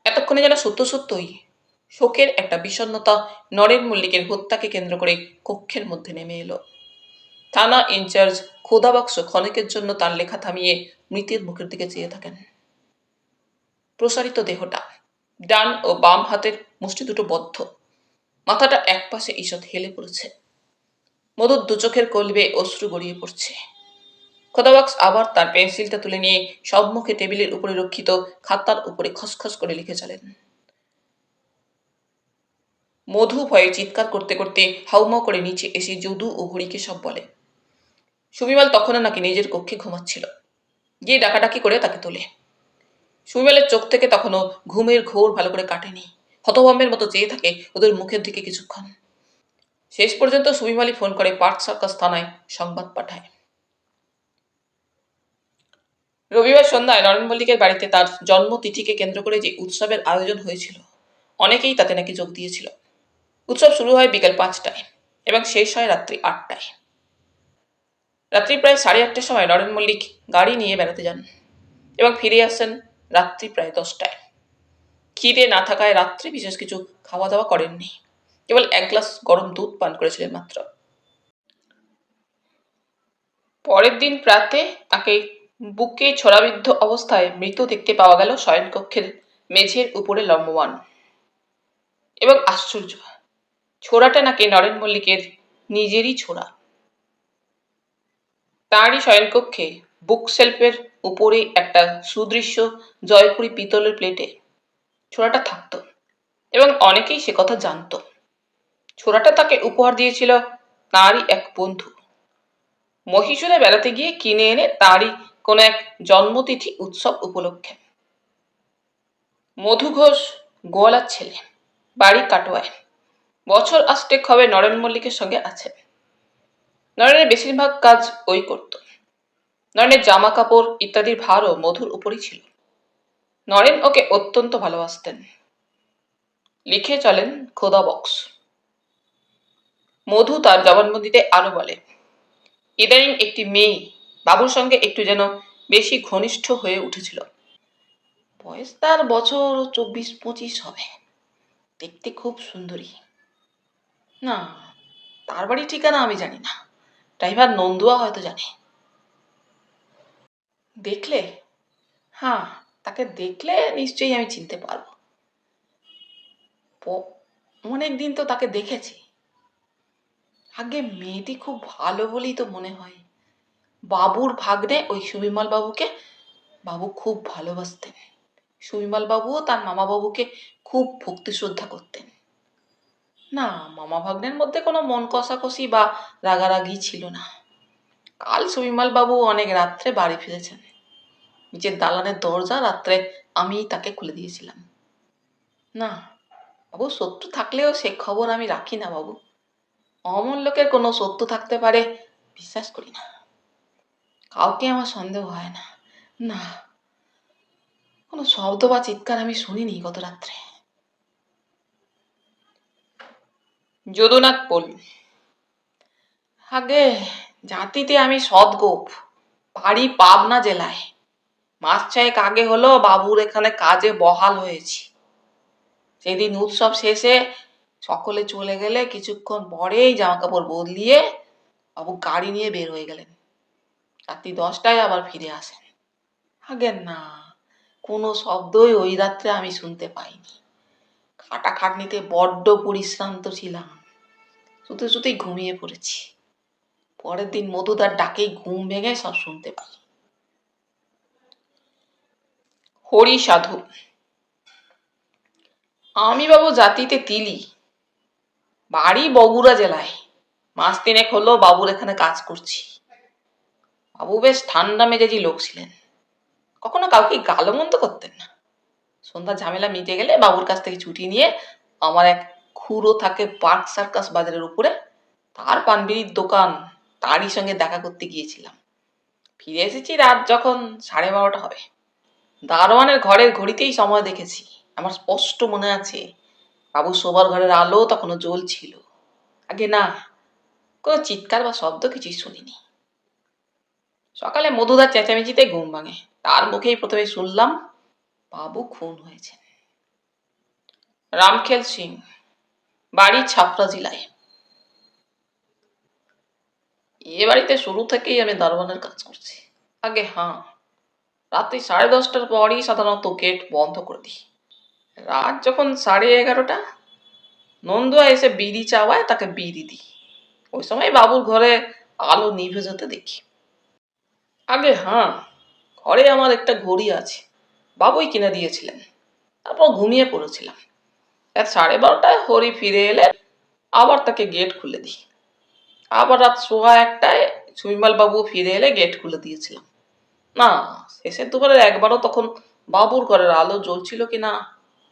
এতক্ষণে যেন সত্য সত্যই শোকের একটা বিষণ্ণতা নরেন মল্লিকের হত্যাকে কেন্দ্র করে কক্ষের মধ্যে নেমে এলো। থানা ইনচার্জ খোদাবাক্স ক্ষণিকের জন্য তার লেখা থামিয়ে মৃতের মুখের দিকে চেয়ে থাকেন। প্রসারিত দেহটা, ডান ও বাম হাতের মুষ্টি দুটো বদ্ধ, মাথাটা একপাশে ঈষৎ হেলে পড়েছে। মধুর দুচোখের কলবে অশ্রু গড়িয়ে পড়ছে। খোদাবাক্স আবার তার পেন্সিলটা তুলে নিয়ে সম্মুখে টেবিলের উপরে রক্ষিত খাতার উপরে খসখস করে লিখে চলেন। মধু ভয়ে চিৎকার করতে করতে হাউমাউ করে নিচে এসে যদু ও হরিকে সব বলে। সুবিমাল তখনও নাকি নিজের কক্ষে ঘুমাচ্ছিল, গিয়ে ডাকাডাকি করে তাকে তোলে। সুবিমালের চোখ থেকে তখনও ঘুমের ঘোর ভালো করে কাটেনি, হতভম্বের মতো চেয়ে থাকে ওদের মুখের দিকে কিছুক্ষণ। শেষ পর্যন্ত সুবিমালই ফোন করে পার্ক সার্কাস থানায় সংবাদ পাঠায়। রবিবার সন্ধ্যায় নরেন মল্লিকের বাড়িতে তার জন্মতিথিকে কেন্দ্র করে যে উৎসবের আয়োজন হয়েছিল অনেকেই তাতে নাকি যোগ দিয়েছিল। উৎসব শুরু হয় বিকেল 5টায় এবং শেষ হয় রাত্রি 8টায়। রাত্রি প্রায় 8:30টার সময় নরেন মল্লিক গাড়ি নিয়ে বেড়াতে যান এবং ফিরে আসেন রাত্রি প্রায় 10টায়। খিদে না থাকায় রাত্রে বিশেষ কিছু খাওয়া দাওয়া করেননি, কেবল 1 গ্লাস গরম দুধ পান করেছিলেন মাত্র। পরের দিন প্রাতে তাকে বুকে ছড়াবিদ্ধ অবস্থায় মৃত দেখতে পাওয়া গেল শয়নকক্ষের মেঝের উপরে লম্বমান। এবং আশ্চর্য, ছোড়াটা নাকি নরেন মল্লিকের নিজেরই ছোড়া। তাঁরই শয়নকক্ষে বুক শেলফের উপরে একটা সুদৃশ্য জয়পুরি পিতলের প্লেটে ছোড়াটা থাকত এবং অনেকেই সে কথা জানত। ছোড়াটা তাকে উপহার দিয়েছিল তাঁরই এক বন্ধু, মহীশূরে বেড়াতে গিয়ে কিনে এনে তাঁরই কোনো এক জন্মতিথি উৎসব উপলক্ষে। মধু ঘোষ গোয়ালার ছেলে, বাড়ি কাটোয়ায়, বছর আষ্টেক হবে নরেন মল্লিকের সঙ্গে আছে। নরেনের বেশিরভাগ কাজ ওই করত। নরেনের জামা কাপড় ইত্যাদির ভারও মধুর উপরই ছিল। নরেন ওকে অত্যন্ত ভালোবাসতেন। লিখে চলেন খোদাবক্স। মধু তার জবানবন্দিতে আরো বলে, ইদানিং একটি মেয়ে বাবুর সঙ্গে একটু যেন বেশি ঘনিষ্ঠ হয়ে উঠেছিল। বয়স তার বছর 24-25 হবে, দেখতে খুব সুন্দরী। না, তার বাড়ি ঠিকানা আমি জানি না, ড্রাইভার নন্দুয়া হয়তো জানে। দেখলে? হ্যাঁ, তাকে দেখলে নিশ্চয়ই আমি চিনতে পারবো। অনেক দিন তো তাকে দেখেছি। আগে মেয়েটি খুব ভালো বলেই তো মনে হয়। বাবুর ভাগ্নে ওই সুবিমল বাবুকে বাবু খুব ভালোবাসতেন। সুবিমল বাবুও তার মামা বাবুকে খুব ভক্তি শ্রদ্ধা করতেন। না, মামা ভাগ্নের মধ্যে কোনো মন কষাকষি বা রাগারাগি ছিল না। কাল সুবিমল বাবু অনেক রাত্রে বাড়ি ফিরেছেন। নিজের দালানের দরজা রাত্রে আমিই তাকে খুলে দিয়েছিলাম। না বাবু, শত্রু থাকলেও সে খবর আমি রাখি না বাবু। অমন লোকের কোনো শত্রু থাকতে পারে বিশ্বাস করি না। কাউকে আমার সন্দেহ হয় না। না, কোনো শব্দ বা চিৎকার আমি শুনিনি গত রাত্রে। যদুনাথ বলল, আগে জাতিতে আমি সদগোপ, বাড়ি পাবনা জেলায়। মাস 6 আগে হলো বাবুর এখানে কাজে বহাল হয়েছি। সেদিন উৎসব শেষে সকলে চলে গেলে কিছুক্ষণ পরেই জামা কাপড় বদলিয়ে বাবু গাড়ি নিয়ে বের হয়ে গেলেন। রাত্রি 10টায় আবার ফিরে আসেন। আগে না, কোনো শব্দই ওই রাত্রে আমি শুনতে পাইনি। খাটাখাটনিতে বড্ড পরিশ্রান্ত ছিলাম। শুতে শুতেই ঘুমিয়ে পড়েছি। পরের দিন মধুদার ডাকেই ঘুম ভেঙে সব শুনতে পাই। হরি সাধু, আমি বাবু জাতিতে তিলি, বাড়ি বগুড়া জেলায়। মাস 3 হলো বাবুর এখানে কাজ করছি। বাবু বেশ ঠান্ডা মেজাজি লোক ছিলেন, কখনো কাউকে গালমন্দ করতেন না। সন্ধ্যা ঝামেলা মিটে গেলে বাবুর কাছ থেকে ছুটি নিয়ে আমার এক খুড়ো থাকে পার্ক সার্কাস বাজারের উপরে, তার পানবিড়ির দোকান, তারই সঙ্গে দেখা করতে গিয়েছিলাম। ফিরে এসেছি রাত যখন 12:30 হবে। দারোয়ানের ঘরের ঘড়িতেই সময় দেখেছি। আমার স্পষ্ট মনে আছে বাবু শোবার ঘরের আলো তখনও জ্বলছিল। আগে না, কোনো চিৎকার বা শব্দ কিছুই শুনিনি। সকালে মধুদার চেঁচামেচিতে ঘুম ভাঙে। তার মুখেই প্রথমে শুনলাম বাবু খুন হয়েছেন। রামখেল সিং, বাড়ি ছাপড়া জেলায়। এ বাড়িতে শুরু থেকেই আমি দারোয়ানের কাজ করছি। আগে হ্যাঁ, রাত্রি 10:30টার পরই সাধারণত গেট বন্ধ করে দিই। রাত যখন 11:30, নন্দুয়া এসে বিড়ি চাওয়ায় তাকে বিড়ি দিই। ওই সময় বাবুর ঘরে আলো নিভে যেতে দেখি। আগে হ্যাঁ, ঘরে আমার একটা ঘড়ি আছে, বাবুই কিনে দিয়েছিলেন। তারপর ঘুমিয়ে পড়েছিলাম। রাত 12:30টায় হরি ফিরে এলে আবার তাকে গেট খুলে দিই। আবার রাত 1:15টায় সুবিমল বাবু ফিরে এলে গেট খুলে দিয়েছিলাম। না, শেষের দুপুরের একবারও তখন বাবুর ঘরের আলো জ্বলছিল কিনা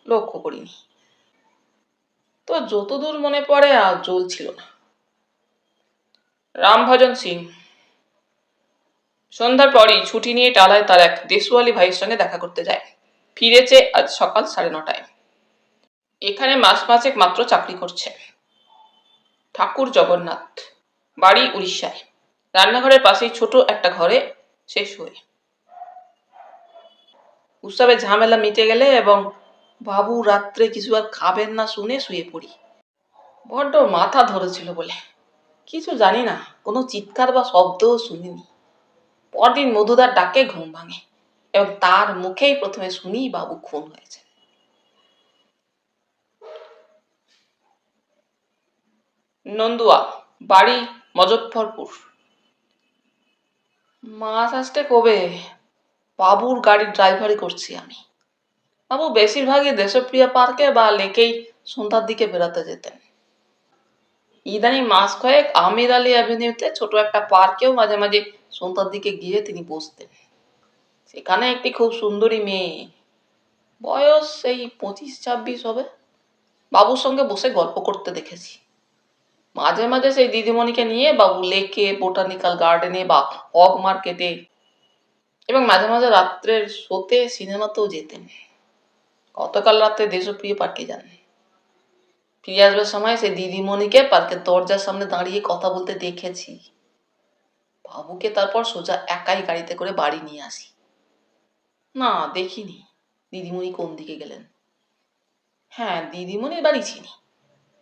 লক্ষ্য করিনি। তো যতদূর মনে পড়ে আর জ্বলছিল না। রামভজন সিং, সন্ধ্যার পরই ছুটি নিয়ে টালায় তার এক দেশওয়ালি ভাইয়ের সঙ্গে দেখা করতে যায়। ফিরেছে আজ সকাল 9:30টায়। এখানে মাস পাঁচেক মাত্র চাকরি করছে। ঠাকুর জগন্নাথ, বাড়ি উড়িষ্যায়। রান্নাঘরের পাশেই ছোট একটা ঘরে শেষ হয়ে। উৎসবের ঝামেলা মিটে গেলে এবং বাবু রাত্রে কিছু আর খাবেন না শুনে শুয়ে পড়ি। বড্ড মাথা ধরেছিল বলে কিছু জানি না, কোনো চিৎকার বা শব্দও শুনিনি। পরদিন মধুদার ডাকে ঘুম ভাঙে এবং তার মুখেই প্রথমে শুনি বাবু খুন হয়েছে। নন্দুয়া, বাড়ি মজফ্ফরপুর। মাস আসতে কবে, বাবুর গাড়ির ড্রাইভারি করছি আমি। বাবু বেশিরভাগই দেশপ্রিয়া পার্কে বা লেকেই সন্ধ্যার দিকে বেড়াতে যেতেন। ইদানিং মাস কয়েক আমির আলী অ্যাভিনিউতে ছোট একটা পার্কেও মাঝে মাঝে সন্ধ্যার দিকে গিয়ে তিনি বসতেন। সেখানে একটি খুব সুন্দরী মেয়ে, বয়স এই 25-26 হবে, বাবুর সঙ্গে বসে গল্প করতে দেখেছি। মাঝে মাঝে সেই দিদিমণিকে নিয়ে বাবু লেকে, বোটানিক্যাল গার্ডেনে বা হগ মার্কেটে এবং মাঝে মাঝে রাত্রের শোতে সিনেমাতেও যেতেন। গতকাল রাতে দেশপ্রিয় পার্কে যান। ফিরে আসবার সময় সেই দিদিমণিকে পার্কের দরজার সামনে দাঁড়িয়ে কথা বলতে দেখেছি। বাবুকে তারপর সোজা একাই গাড়িতে করে বাড়ি নিয়ে আসি। না, দেখিনি দিদিমণি কোন দিকে গেলেন। হ্যাঁ, দিদিমণির বাড়ি চিনি,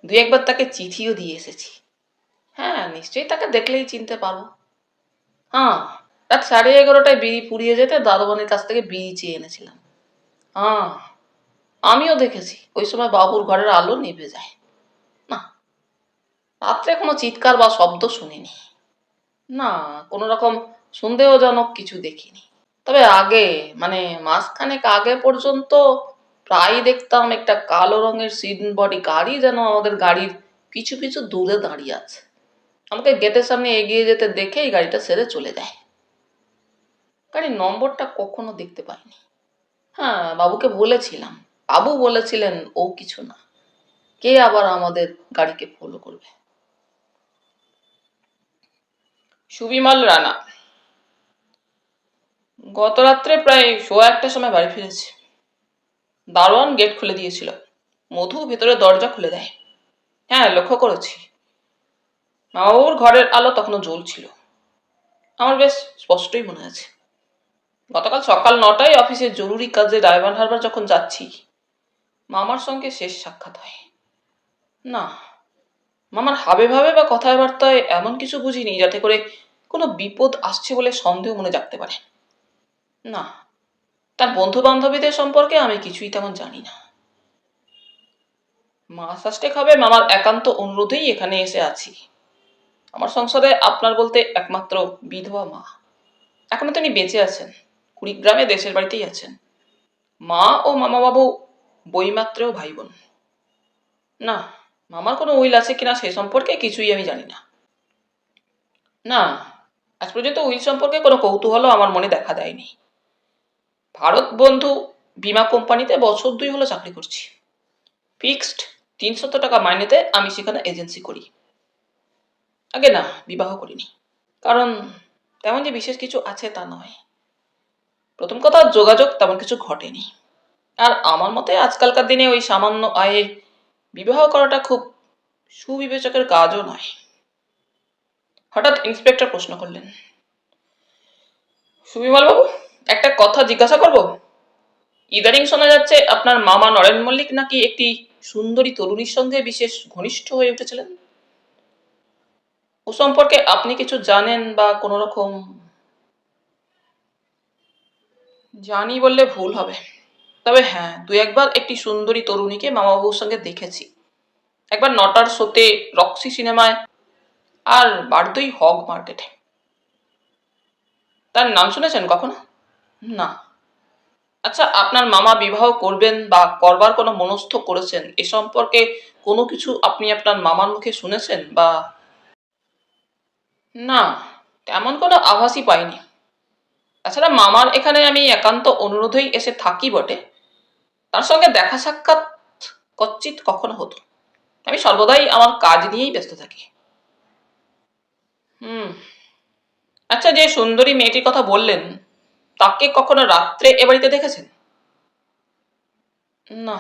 2-1বার তাকে চিঠিও দিয়ে এসেছি। হ্যাঁ, নিশ্চয়ই তাকে দেখলেই চিনতে পারবো। হ্যাঁ, রাত 11:30টায় বিড়ি ফুরিয়ে যেতে দারোয়ানের কাছ থেকে বিড়ি চেয়ে এনেছিলাম। হ্যাঁ, আমিও দেখেছি ওই সময় বাবুর ঘরের আলো নিভে যায়। না, রাত্রে কোনো চিৎকার বা শব্দ শুনিনি। না, কোনো রকম সন্দেহজনক কিছু দেখিনি। তবে আগে, মানে মাসখানেক আগে পর্যন্ত প্রায়ই দেখতাম একটা কালো রঙের সিডন বডি গাড়ি যেন আমাদের গাড়ির পিছু পিছু দূরে দাঁড়িয়ে আছে। আমাকে গেটের সামনে এগিয়ে যেতে দেখেই গাড়িটা ছেড়ে চলে যায়। গাড়ির নম্বরটা কখনো দেখতে পাইনি। হ্যাঁ, বাবুকে বলেছিলাম, বাবু বলেছিলেন ও কিছু না, কে আবার আমাদের গাড়িকে ফলো করবে। সুবিমল রানা গত রাত্রে প্রায় 1:15টার সময় বাড়ি ফিরেছে। দারোয়ান গেট খুলে দিয়েছিল, মধু ভেতরে দরজা খুলে দেয়। হ্যাঁ, লক্ষ্য করেছি। মামাবুর ঘরের আলো তখনও জ্বলছিল। আমার বেশ স্পষ্টই মনে আছে। গতকাল সকাল 9টায় অফিসের জরুরি কাজে ডায়মন্ড হারবার যখন যাচ্ছি, মামার সঙ্গে শেষ সাক্ষাৎ হয়। না, মামার হাবে ভাবে বা কথাবার্তায় এমন কিছু বুঝিনি যাতে করে কোনো বিপদ আসছে বলে সন্দেহ মনে জাগতে পারে। না, তার বন্ধু বান্ধবীদের সম্পর্কে আমি কিছুই তেমন জানি না। মাস আষ্টেক হবে মামার একান্ত অনুরোধেই এখানে এসে আছি। আমার সংসারে আপনার বলতে একমাত্র বিধবা মা। এখনো তিনি বেঁচে আছেন, কুড়িগ্রামে দেশের বাড়িতেই আছেন। মা ও মামাবাবু বইমাত্রেও ভাই বোন। না, মামার কোনো উইল আছে কিনা সে সম্পর্কে কিছুই আমি জানি না। না, আজ পর্যন্ত উইল সম্পর্কে কোনো কৌতূহলও আমার মনে দেখা দেয়নি। ভারত বন্ধু বীমা কোম্পানিতে বছর 2 হলো চাকরি করছি। ফিক্সড 300 টাকা মাইনেতে আমি সেখানে এজেন্সি করি। আগে না, বিবাহ করিনি। কারণ তেমন যে বিশেষ কিছু আছে তা নয়। প্রথম কথা, যোগাযোগ তেমন কিছু ঘটেনি। আর আমার মতে আজকালকার দিনে ওই সামান্য আয়ে বিবাহ করাটা খুব সুবিবেচকের কাজও নয়। হঠাৎ ইন্সপেক্টর প্রশ্ন করলেন, সুবিমল বাবু, একটা কথা জিজ্ঞাসা করব? ইদানিং শোনা যাচ্ছে আপনার মামা নরেন মল্লিক নাকি একটি সুন্দরী তরুণীর সঙ্গে বিশেষ ঘনিষ্ঠ হয়ে উঠেছিলেন। ও সম্পর্কে আপনি কিছু জানেন বা কোনো রকম? জানি বললে ভুল হবে, তবে হ্যাঁ, 2-1 বার একটি সুন্দরী তরুণীকে মামাবাবুর সঙ্গে দেখেছি। একবার 9টার শোতে রক্সি সিনেমায়, আর বারদই হগ মার্কেটে। তার নাম শুনেছেন কখনো? না। আচ্ছা, আপনার মামা বিবাহ করবেন বা করবার কোনো মনস্থ করেছেন এ সম্পর্কে কোনো কিছু আপনি আপনার মামার মুখে শুনেছেন বা? না, তেমন কোনো আভাসই পাইনি। তাছাড়া মামার এখানে আমি একান্ত অনুরোধেই এসে থাকি বটে, তার সঙ্গে দেখা সাক্ষাৎ কচ্চিৎ কখনো হতো। আমি সর্বদাই আমার কাজ নিয়েই ব্যস্ত থাকি। আচ্ছা, যে সুন্দরী মেয়েটির কথা বললেন, তাকে কখনো রাত্রে এ বাড়িতে দেখেছেন? না।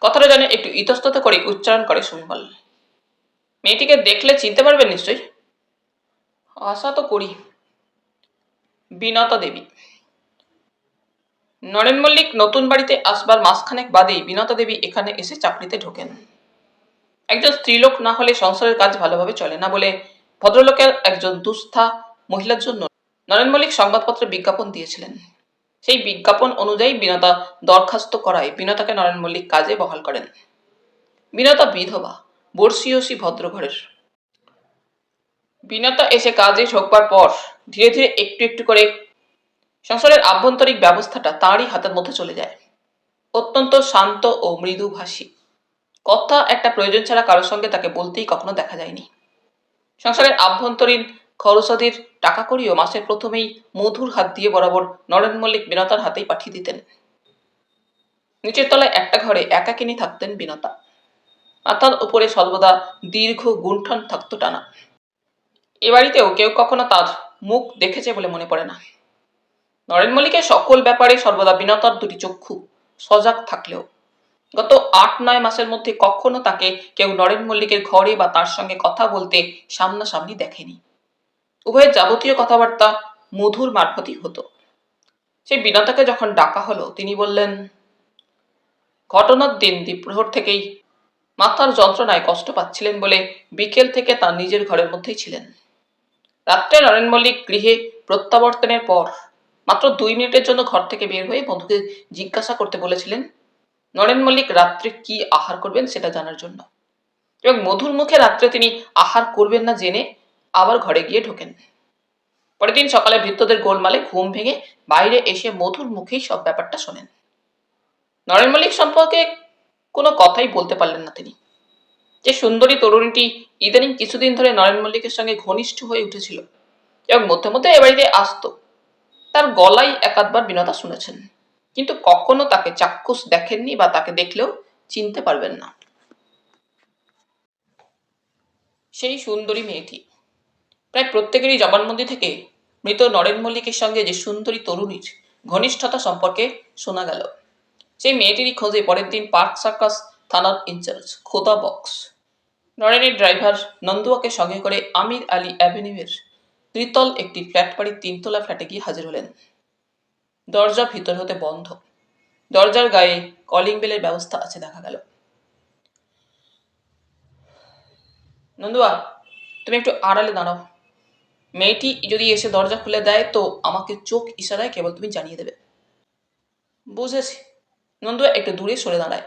কথাটা যেন একটু ইতস্তত করে উচ্চারণ করে সুবিমল। মেয়েটিকে দেখলে চিনতে পারবেন নিশ্চয়ই? আশা তো করি। বিনতা দেবী। নরেন মল্লিক নতুন বাড়িতে আসবার মাসখানেক বাদেই বিনতা দেবী এখানে এসে চাকরিতে ঢোকেন। একজন স্ত্রীলোক না হলে সংসারের কাজ ভালোভাবে চলে না বলে ভদ্রলোকের একজন দুস্থা মহিলার জন্য নরেন মল্লিক সংবাদপত্রে বিজ্ঞাপন দিয়েছিলেন। সেই বিজ্ঞাপন অনুযায়ী বিনতা দরখাস্ত করায় বিনতাকে নরেন মল্লিক কাজে বহাল করেন। বিনতা বিধবা, বর্ষীয়সী ভদ্রঘরের। বিনতা এসে কাজে ঢোকবার পর ধীরে ধীরে একটু একটু করে সংসারের আভ্যন্তরিক ব্যবস্থাটা তাঁরই হাতের মধ্যে চলে যায়। অত্যন্ত শান্ত ও মৃদুভাষী। কথা একটা প্রয়োজন ছাড়া কারোর সঙ্গে তাকে বলতেই কখনো দেখা যায়নি। সংসারের আভ্যন্তরীণ খরচাদির টাকা কড়িও মাসের প্রথমেই মধুর হাত দিয়ে বরাবর নরেন মল্লিক বিনতার হাতেই পাঠিয়ে দিতেন। নিচের তলায় একটা ঘরে একাকিনী থাকতেন বিনতা। মাথার উপরে সর্বদা দীর্ঘ গুণ্ঠন থাকতো টানা। এ বাড়িতেও কেউ কখনো তার মুখ দেখেছে বলে মনে পড়ে না। নরেন মল্লিকের সকল ব্যাপারে সর্বদা বিনতার দুটি চক্ষু সজাগ থাকলেও গত 8-9 মাসের মধ্যে কখনো তাকে কেউ নরেন মল্লিকের ঘরে বা তার সঙ্গে কথা বলতে সামনাসামনি দেখেনি। উভয়ের যাবতীয় কথাবার্তা মধুর মারফতই হতো। সেই বিনতাকে যখন ডাকা হলো, তিনি বললেন, ঘটনার দিন দ্বীপ্রহর থেকেই মাথার যন্ত্রণায় কষ্ট পাচ্ছিলেন বলে বিকেল থেকে তার নিজের ঘরের মধ্যেই ছিলেন। রাত্রে নরেন মল্লিক গৃহে প্রত্যাবর্তনের পর মাত্র 2 মিনিটের জন্য ঘর থেকে বের হয়ে বন্ধুকে জিজ্ঞাসা করতে বলেছিলেন নরেন মল্লিক রাত্রে কি আহার করবেন সেটা জানার জন্য, এবং মধুর মুখে রাত্রে তিনি আহার করবেন না জেনে আবার ঘরে গিয়ে ঢোকেন। পরের দিন সকালে ভৃত্যদের গোলমালে ঘুম ভেঙে বাইরে এসে মধুর মুখেই সব ব্যাপারটা শোনেন। নরেন মল্লিক সম্পর্কে কোনো কথাই বলতে পারলেন না তিনি। যে সুন্দরী তরুণীটি ইদানিং কিছুদিন ধরে নরেন মল্লিকের সঙ্গে ঘনিষ্ঠ হয়ে উঠেছিল এবং মধ্যে মধ্যে এ বাড়িতে আসতো, তার গলায় একাধবার বিনতা শুনেছেন, কিন্তু কখনো তাকে চাক্ষুষ দেখেননি বা তাকে দেখলেও চিনতে পারবেন না। সেই সুন্দরী মেয়েটি প্রায় প্রত্যেকেরই জবানবন্দি থেকে মৃত নরেন মল্লিকের সঙ্গে যে সুন্দরী তরুণীর ঘনিষ্ঠতা সম্পর্কে শোনা গেল, সেই মেয়েটিরই খোঁজে পরের দিন পার্ক সার্কাস থানার ইনচার্জ খোদা বক্স নরেনের ড্রাইভার নন্দুয়াকে সঙ্গে করে আমির আলী অ্যাভিনিউয়ের ত্রিতল একটি ফ্ল্যাট বাড়ির 3তলা ফ্ল্যাটে গিয়ে হাজির হলেন। দরজা ভিতর হতে বন্ধ, দরজার গায়ে কলিং বেলের ব্যবস্থা আছে দেখা গেল। নন্দুয়া, তুমি একটু আড়ালে দাঁড়াও। মেয়েটি যদি এসে দরজা খুলে দেয় তো আমাকে চোখ ইশারায় কেবল তুমি জানিয়ে দেবে। বুঝেছি। নন্দুয়া একটু দূরে সরে দাঁড়ায়।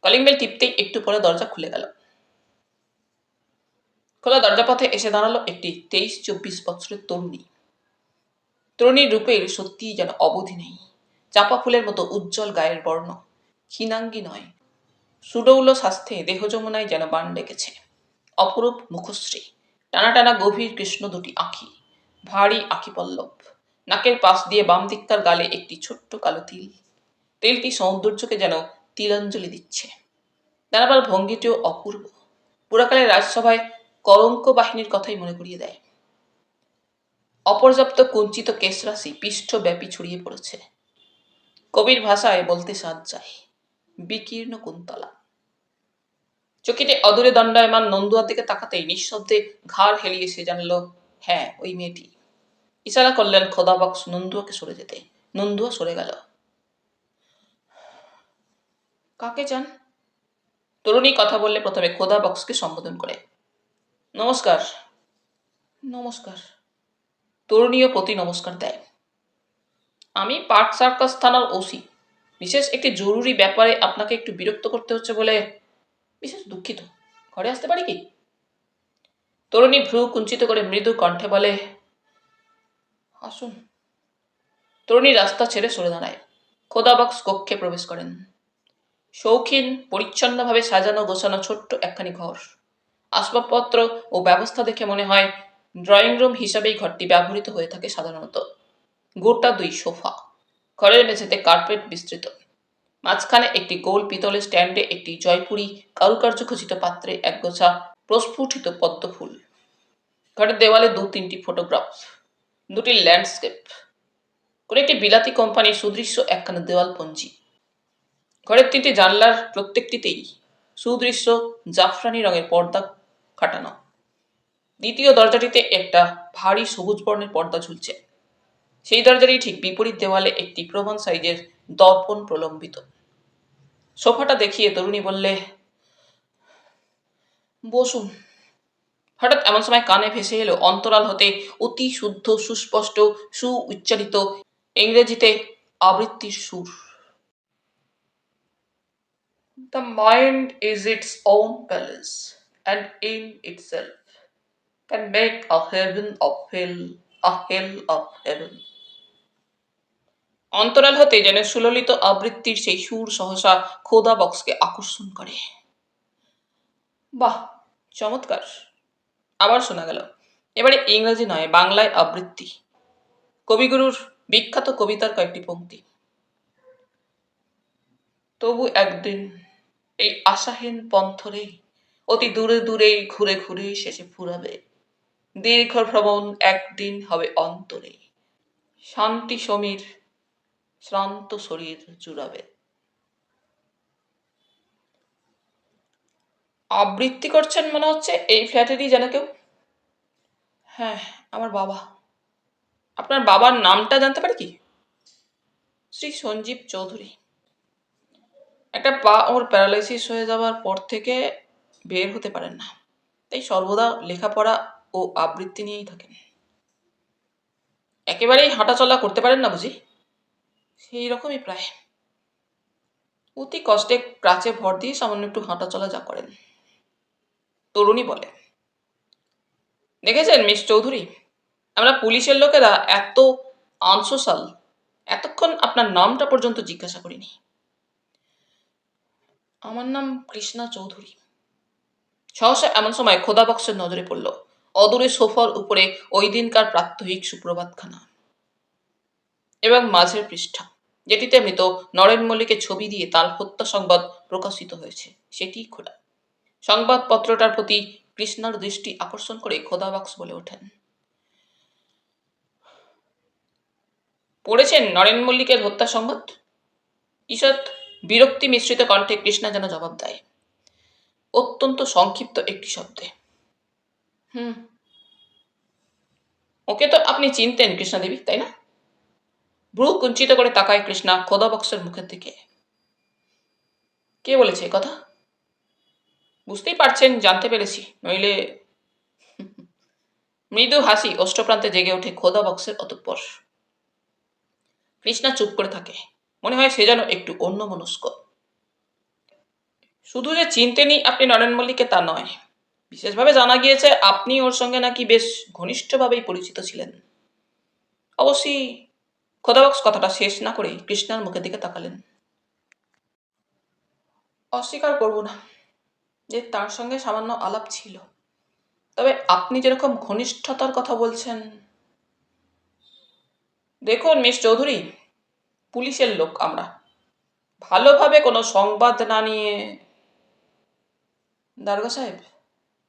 কলিং বেল টিপতেই একটু পরে দরজা খুলে গেল। খোলা দরজাপথে এসে দাঁড়ালো একটি 23-24 বছরের তরুণী। তরুণীর রূপের সত্যিই যেন অবধি নেই। চাপা ফুলের মতো উজ্জ্বল গায়ের বর্ণ, ক্ষীণাঙ্গী নয়, সুডৌল স্বাস্থ্যে দেহ যমুনায় যেন বান ডেকেছে। অপরূপ মুখশ্রী, টানা টানা গভীর কৃষ্ণ দুটি আঁখি, ভারী আঁখি পল্লব, নাকের পাশ দিয়ে বাম দিককার গালে একটি ছোট্ট কালো তিল। তিলটি সৌন্দর্যকে যেন তিলাঞ্জলি দিচ্ছে। দাঁড়াবার ভঙ্গিটিও অপূর্ব, পুরাকালের রাজসভায় কলঙ্ক বাহিনীর কথাই মনে করিয়ে দেয়। অপর্যাপ্ত কুঞ্চিত কেশরাশি পৃষ্ঠব্যাপী ছড়িয়ে পড়েছে। কবির ভাষায় বলতে সাজ যায়, বিকীর্ণ কুন্তলা। চকিতে অদূরে দণ্ডায়মান নন্দুয়ার দিকে তাকাতেই নিঃশব্দে ঘাড় হেলিয়ে সে জানল, হ্যাঁ, ওই মেয়েটি। ইশারা করলেন খোদা বক্স নন্দুয়াকে সরে যেতে। নন্দুয়া সরে গেল। কাকে চান? তরুণী কথা বললে প্রথমে খোদা বক্সকে সম্বোধন করে। নমস্কার। নমস্কার। তরুণীও প্রতি নমস্কার দেয়। আমি পার্ক সার্কাস থানার ওসি। বিশেষ একটি জরুরি ব্যাপারে আপনাকে একটু বিরক্ত করতে হচ্ছে বলে বিশেষ দুঃখিত। ঘরে আসতে পারি কি? তরুণী ভ্রু কুঞ্চিত করে মৃদু কণ্ঠে বলে, আসুন। তরুণী রাস্তা ছেড়ে সরে দাঁড়ায়। খোদা বক্স কক্ষে প্রবেশ করেন। শৌখিন, পরিচ্ছন্নভাবে সাজানো গোছানো ছোট্ট একখানি ঘর। আসবাবপত্র ও ব্যবস্থা দেখে মনে হয় ড্রয়িং রুম হিসাবেই ঘরটি ব্যবহৃত হয়ে থাকে সাধারণত। গোটা 2 সোফা, ঘরের মেঝেতে কার্পেট বিস্তৃত। মাঝখানে একটি গোল পিতলের স্ট্যান্ডে একটি জয়পুরি কারুকার্য খচিত পাত্রে একগোছা প্রস্ফুটিত পদ্ম ফুল। ঘরের দেওয়ালে 2-3টি ফটোগ্রাফ, 2টি ল্যান্ডস্কেপ, কোন একটি বিলাতি কোম্পানির সুদৃশ্য একখানা দেওয়ালপঞ্জি। ঘরের 3টি জানলার প্রত্যেকটিতেই সুদৃশ্য জাফরানি রঙের পর্দা খাটানো। দ্বিতীয় দরজাটিতে একটা ভারী সবুজ বর্ণের পর্দা ঝুলছে। সেই দরজারই ঠিক বিপরীত দেওয়ালে একটি প্রমাণ সাইজের দর্পণ প্রলম্বিত। সোফাটা দেখিয়ে তরুণী বললে, বসুন। হঠাৎ এমন সময় কানে ভেসে এলো অন্তরাল হতে অতি শুদ্ধ, সুস্পষ্ট, সুউচ্চারিত ইংরেজিতে আবৃত্তির সুর। The mind is its own palace, and in itself can make a heaven of hell, a hell of heaven. অন্তরাল হতে যেন সুললিত আবৃত্তির সেই সুর সহসা খোদা বক্সকে আকর্ষণ করে। বাহ, চমৎকার। আবার শোনা গেল, এবারে ইংরেজি নয়, বাংলায় আবৃত্তি। কবিগুরুর বিখ্যাত কবিতার কয়েকটি পংক্তি। তবু একদিন এই আশাহীন পন্থরে অতি দূরে দূরে ঘুরে ঘুরে শেষে ফুরাবে। দীর্ঘ ভ্রমণ একদিন হবে অন্তরে, শান্তি সমীর শ্রান্ত শরীর জুড়াবে। আবৃত্তি করছেন মনে হচ্ছে এই ফ্ল্যাটেরই যেন কেউ। হ্যাঁ, আমার বাবা। আপনার বাবার নামটা জানতে পারি কি? শ্রী সঞ্জীব চৌধুরী। একটা পা ওর প্যারালাইসিস হয়ে যাওয়ার পর থেকে বের হতে পারেন না, তাই সর্বদা লেখাপড়া ও আবৃত্তি নিয়েই থাকেন। একেবারেই হাঁটাচলা করতে পারেন না বুঝি? সেই রকমই প্রায়। অতি কষ্টে ক্রাচে ভর দিয়ে সামান্য একটু হাঁটাচলা যা করেন। তরুণী বলে, দেখেছেন মিস চৌধুরী, আমরা পুলিশের লোকেরা এত আনসোশাল, এতক্ষণ আপনার নামটা পর্যন্ত জিজ্ঞাসা করিনি। আমার নাম কৃষ্ণা চৌধুরী। সহসা এমন সময় খোদা বক্সের নজরে পড়ল অদূরে সোফার উপরে ওই দিনকার প্রাত্যহিক সুপ্রভাতখানা এবং মাঝের পৃষ্ঠা, যেটিতে মৃত নরেন মল্লিকের ছবি দিয়ে তার হত্যা সংবাদ প্রকাশিত হয়েছে, সেটিই খোলা। সংবাদপত্রটার প্রতি কৃষ্ণার দৃষ্টি আকর্ষণ করে খোদা বক্স বলে ওঠেন, পড়েছেন নরেন মল্লিকের হত্যা সংবাদ? ঈষৎ বিরক্তি মিশ্রিত কণ্ঠে কৃষ্ণা যেন জবাব দেয়, অত্যন্ত সংক্ষিপ্ত একটি শব্দে, হুম। ওকে তো আপনি চিনতেন কৃষ্ণাদেবী, তাই না? ভ্রু কুঞ্চিত করে তাকায় কৃষ্ণা খোদা বক্সের মুখের দিকে। কে বলেছে কথা? বুঝতেই পারছেন, জানতে পেরেছি, নইলে। মৃদু হাসি অষ্টপ্রান্তে জেগে ওঠে খোদা বক্সের অতঃপর। কৃষ্ণা চুপ করে থাকে, মনে হয় সে যেন একটু অন্যমনস্ক। শুধু যে চিনতেনই আপনি নরেন মল্লিককে তা নয়, বিশেষভাবে জানা গিয়েছে আপনি ওর সঙ্গে নাকি বেশ ঘনিষ্ঠভাবেই পরিচিত ছিলেন। অবশ্যই। খোদাবক্স কথাটা শেষ না করে কৃষ্ণার মুখের দিকে তাকালেন। অস্বীকার করব না যে তার সঙ্গে সামান্য আলাপ ছিল, তবে আপনি যেরকম ঘনিষ্ঠতার কথা বলছেন। দেখুন মিস চৌধুরী, পুলিশের লোক আমরা, ভালোভাবে কোনো সংবাদ না নিয়ে। দারোগা সাহেব,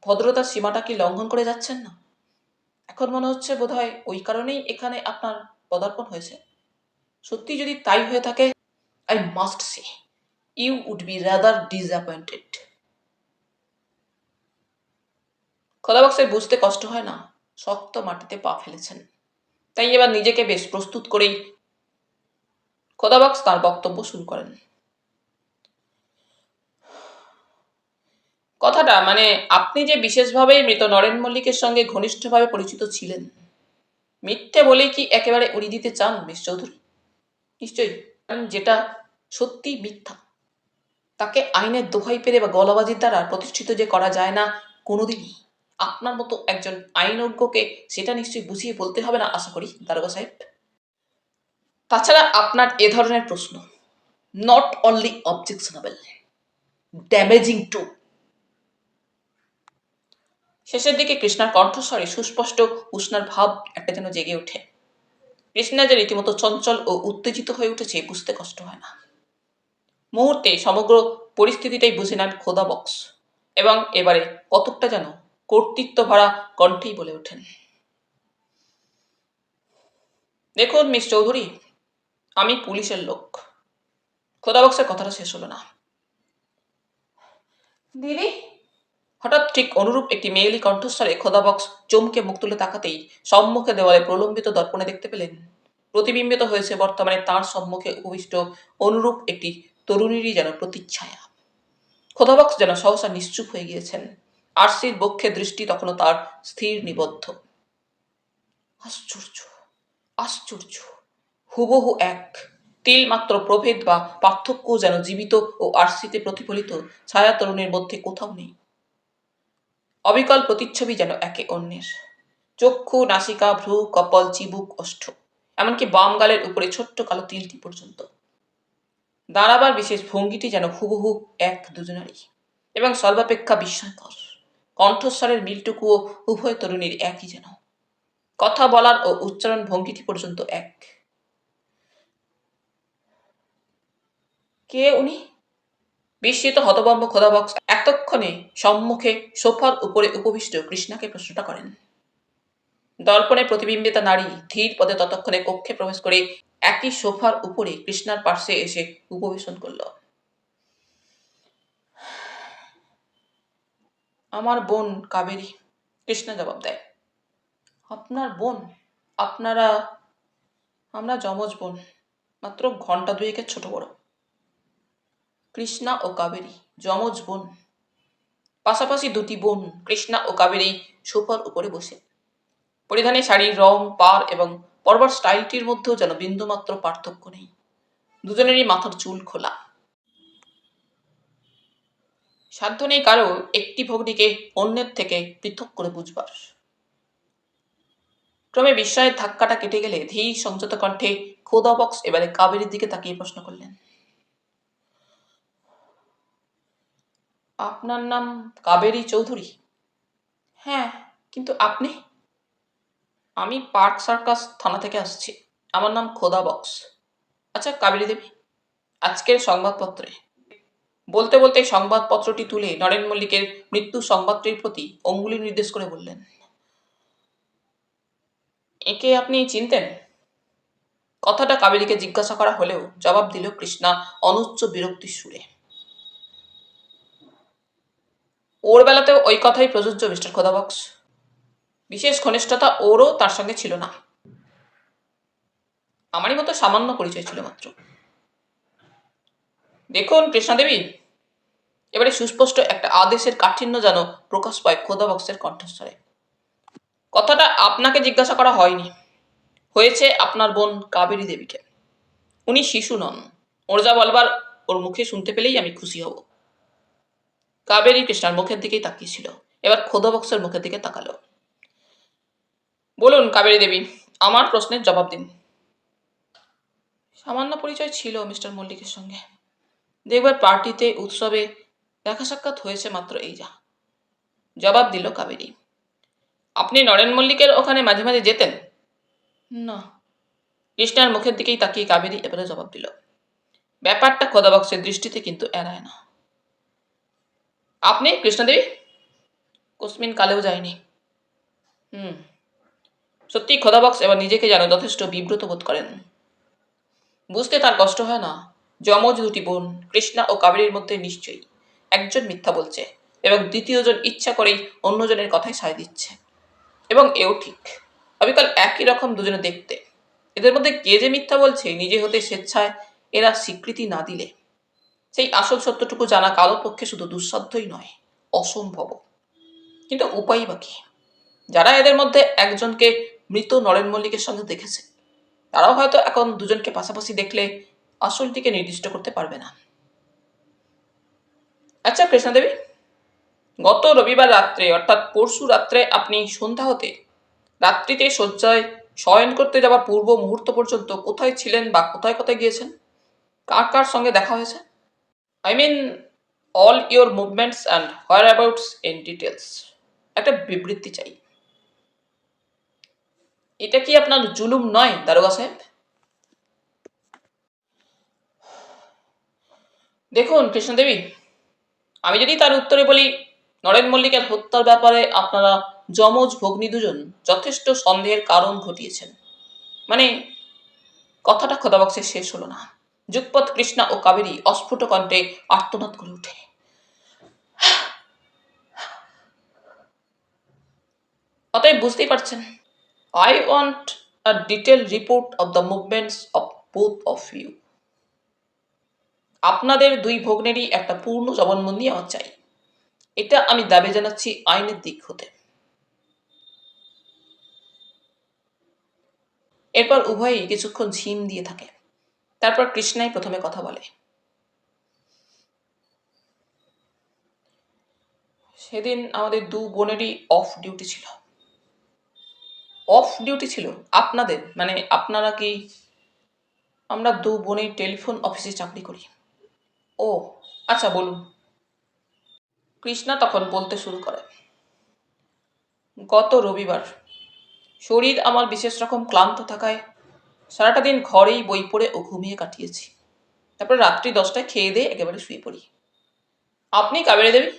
ভদ্রতার সীমাটা কি লঙ্ঘন করে যাচ্ছেন না? এখন মনে হচ্ছে বোধহয় ওই কারণেই এখানে আপনার পদার্পণ হয়েছে। সত্যি যদি তাই হয়ে থাকে, I must say you would be rather disappointed. খোদাবক্সের বুঝতে কষ্ট হয় না শক্ত মাটিতে পা ফেলেছেন, তাই এবার নিজেকে বেশ প্রস্তুত করেই খোদাবক্স তার বক্তব্য শুরু করেন। কথাটা মানে আপনি যে বিশেষভাবেই মৃত নরেন মল্লিকের সঙ্গে ঘনিষ্ঠভাবে পরিচিত ছিলেন, মিথ্যে বলেই কি একেবারে উড়িয়ে দিতে চান মিস চৌধুরী? নিশ্চয়ই, কারণ যেটা সত্যি মিথ্যা তাকে আইনের দোহাই পেরে বা গলাবাজির দ্বারা প্রতিষ্ঠিত যে করা যায় না কোনোদিনই। আপনার মতো একজন আইনজ্ঞকে সেটা নিশ্চয়ই বুঝিয়ে বলতে হবে না আশা করি, দারোগা সাহেব। তাছাড়া আপনার এ ধরনের প্রশ্ন not only objectionable, damaging too. শেষের দিকে কৃষ্ণার কণ্ঠস্বরে সুস্পষ্ট উষ্ণার ভাব একটা যেন জেগে ওঠে। কৃষ্ণা যে রীতিমতো চঞ্চল ও উত্তেজিত হয়ে উঠেছে বুঝতে কষ্ট হয় না। মুহূর্তে সমগ্র পরিস্থিতিটাই বুঝে নেন খোদা বক্স এবং এবারে কতকটা যেন কর্তৃত্ব ভরা কণ্ঠেই বলে ওঠেন, দেখুন মিস চৌধুরী, আমি পুলিশের লোক। খোদা বক্সের কথাটা শেষ হলো না। দিদি, হঠাৎ ঠিক অনুরূপ একটি মেয়েলি কণ্ঠস্বরে খোদা বক্স চমকে মুখ তুলে তাকাতেই সম্মুখে দেওয়ালে প্রলম্বিত দর্পণে দেখতে পেলেন প্রতিবিম্বিত হয়েছে বর্তমানে তাঁর সম্মুখে উপবিষ্ট অনুরূপ একটি তরুণীরই যেন প্রতিচ্ছায়া। খোদা বক্স যেন সহসা নিশ্চুপ হয়ে গিয়েছেন। আরসির বক্ষে দৃষ্টি তখনও তার স্থির নিবদ্ধ। আশ্চর্য, আশ্চর্য, হুবহু এক, তিল মাত্র প্রভেদ বা পার্থক্য যেন জীবিত ও আরসিতে প্রতিফলিত ছায়া তরুণের মধ্যে কোথাও নেই। অবিকল প্রতিচ্ছবি যেন একে অন্যের। চক্ষু, নাসিকা, ভ্রু, কপল, চিবুক, ওষ্ঠ, এমনকি বাম গালের উপরে ছোট্ট কালো তিলটি পর্যন্ত। দাঁড়াবার বিশেষ ভঙ্গিটি যেন হুবহু এক দুজনারই এবং সর্বাপেক্ষা বিস্ময়কর। কণ্ঠস্বরের মিলটুকুও উভয় তরুণীর একই যেন। কথা বলার ও উচ্চারণ ভঙ্গিটি পর্যন্ত এক। কে উনি? বিস্মিত হতভম্ব খোদা বক্স এতক্ষণে সম্মুখে সোফার উপরে উপবিষ্ট কৃষ্ণাকে প্রশ্নটা করেন। দর্পণে প্রতিবিম্বিতা নারী ধীর পদে ততক্ষণে কক্ষে প্রবেশ করে একই সোফার উপরে কৃষ্ণার পার্শ্বে এসে উপবেশন করল। আমার বোন কাবেরী, কৃষ্ণা জবাব দেয়। আপনার বোন? আপনারা? আমরা যমজ বোন, মাত্র ঘন্টা দুয়েকের ছোট বড়। কৃষ্ণা ও কাবেরী যমজ বোন? পাশাপাশি দুটি বোন কৃষ্ণা ও কাবেরী সোফার উপরে বসে। পরিধানে শাড়ির রং, পার এবং পরবার স্টাইলটির মধ্যেও যেন বিন্দুমাত্র পার্থক্য নেই। দুজনেরই মাথার চুল খোলা। সাধ্য নেই কারো একটি ভগ্নিকে অন্যের থেকে পৃথক করে বুঝবার। ক্রমে বিস্ময়ের ধাক্কাটা কেটে গেলে ধীর সংযত কণ্ঠে খোদা বক্স এবারে কাবেরীর দিকে তাকিয়ে প্রশ্ন করলেন, আপনার নাম কাবেরী চৌধুরী? হ্যাঁ, কিন্তু আপনি? আমি পার্ক সার্কাস থানা থেকে আসছি। আমার নাম খোদা বক্স। আচ্ছা কাবেরী দেবী, আজকের সংবাদপত্রে বলতে বলতে সংবাদপত্রটি তুলে নরেন মল্লিকের মৃত্যু সংবাদটির প্রতি অঙ্গুলি নির্দেশ করে বললেন, একে আপনি চিনতেন? কথাটা কাবেরীকে জিজ্ঞাসা করা হলেও জবাব দিল কৃষ্ণা অনুচ্চ বিরক্তির সুরে, ওর বেলাতেও ওই কথাই প্রযোজ্য মিস্টার খোদাবক্স। বিশেষ ঘনিষ্ঠতা ওরও তার সঙ্গে ছিল না। আমারই মতো সামান্য পরিচয় ছিল মাত্র। দেখুন কৃষ্ণা দেবী, এবারে সুস্পষ্ট একটা আদেশের কাঠিন্য যেন প্রকাশ পায় খোদাবক্সের কণ্ঠস্বরে। কথাটা আপনাকে জিজ্ঞাসা করা হয়নি, হয়েছে আপনার বোন কাবেরী দেবীকে। উনি শিশু নন, ওর যা বলবার ওর মুখে শুনতে পেলেই আমি খুশি হব। কাবেরী কৃষ্ণার মুখের দিকেই তাকিয়েছিল, এবার খোদাবক্সের মুখের দিকে তাকালো। বলুন কাবেরী দেবী, আমার প্রশ্নের জবাব দিন। সামান্য পরিচয় ছিল মিস্টার মল্লিকের সঙ্গে। দেখবার পার্টিতে উৎসবে দেখা সাক্ষাৎ হয়েছে মাত্র, এই যা। জবাব দিল কাবেরী। আপনি নরেন মল্লিকের ওখানে মাঝে মাঝে যেতেন? না। কৃষ্ণার মুখের দিকেই তাকিয়ে কাবেরী এবারে জবাব দিল। ব্যাপারটা খোদাবক্সের দৃষ্টিতে কিন্তু এড়ায় না। আপনি কৃষ্ণাদেবী? কুসমিন কালেও যায়নি। সত্যি খোদাবক্স এবার নিজেকে যেন যথেষ্ট বিব্রত বোধ করেন। বুঝতে তার কষ্ট হয় না, যমজ দুটি বোন কৃষ্ণা ও কাবেরীর মধ্যে নিশ্চয়ই একজন মিথ্যা বলছে এবং দ্বিতীয়জন ইচ্ছা করেই অন্যজনের কথায় সায় দিচ্ছে। এবং এও ঠিক, অবিকল একই রকম দুজনে দেখতে। এদের মধ্যে কে যে মিথ্যা বলছে নিজে হতে স্বেচ্ছায় এরা স্বীকৃতি না দিলে সেই আসল সত্যটুকু জানা কারোর পক্ষে শুধু দুঃসাধ্যই নয়, অসম্ভব। কিন্তু উপায় বা কি? যারা এদের মধ্যে একজনকে মৃত নরেন মল্লিকের সঙ্গে দেখেছে তারাও হয়তো এখন দুজনকে পাশাপাশি দেখলে আসলটিকে নির্দিষ্ট করতে পারবে না। আচ্ছা কৃষ্ণাদেবী, গত রবিবার রাত্রে অর্থাৎ পরশু রাত্রে আপনি সন্ধ্যা হতে রাত্রিতে শয্যায় শয়ন করতে যাবার পূর্ব মুহূর্ত পর্যন্ত কোথায় ছিলেন বা কোথায় কোথায় গিয়েছেন? কার কার সঙ্গে দেখা হয়েছে? I mean all your movements and where abouts in details. একটা বিবৃতি চাই। এটা কি আপনার জুলুম নয় দারোগা সাহেব? দেখুন কৃষ্ণদেবী, আমি যদি তার উত্তরে বলি নরেন মল্লিকের হত্যার ব্যাপারে আপনারা যমজ ভগ্নী দুজন যথেষ্ট সন্দেহের কারণ ঘটিয়েছেন, মানে কথাটা খোদাবক্সে শেষ হলো না। যুগপৎ কৃষ্ণা ও কাবেরী অস্ফুট কণ্ঠে আর্তনাদ করে ওঠে। অতএব বুঝতেই পারছেন, I want a detail report of the movements of both of you. আপনাদের দুই ভগ্নেরই একটা পূর্ণ জবানবন্দি আমার চাই। এটা আমি দাবি জানাচ্ছি আইনের দিক হতে। এরপর উভয়ই কিছুক্ষণ ঝিম দিয়ে থাকে। তারপর কৃষ্ণাই প্রথমে কথা বলে। সেদিন আমাদের দু বোনেরই অফ ডিউটি ছিল। অফ ডিউটি ছিল আপনাদের? মানে আপনারা কি? আমরা দু বোনেই টেলিফোন অফিসে চাকরি করি। ও আচ্ছা, বলুন। কৃষ্ণা তখন বলতে শুরু করে। গত রবিবার শরীর আমার বিশেষ রকম ক্লান্ত থাকায় সারাটা দিন ঘরেই বই পড়ে ও ঘুমিয়ে কাটিয়েছি। তারপর রাত্রি 10টায় খেয়ে দিয়ে একেবারে শুয়ে পড়ি। আপনি কাবেরী দেবী?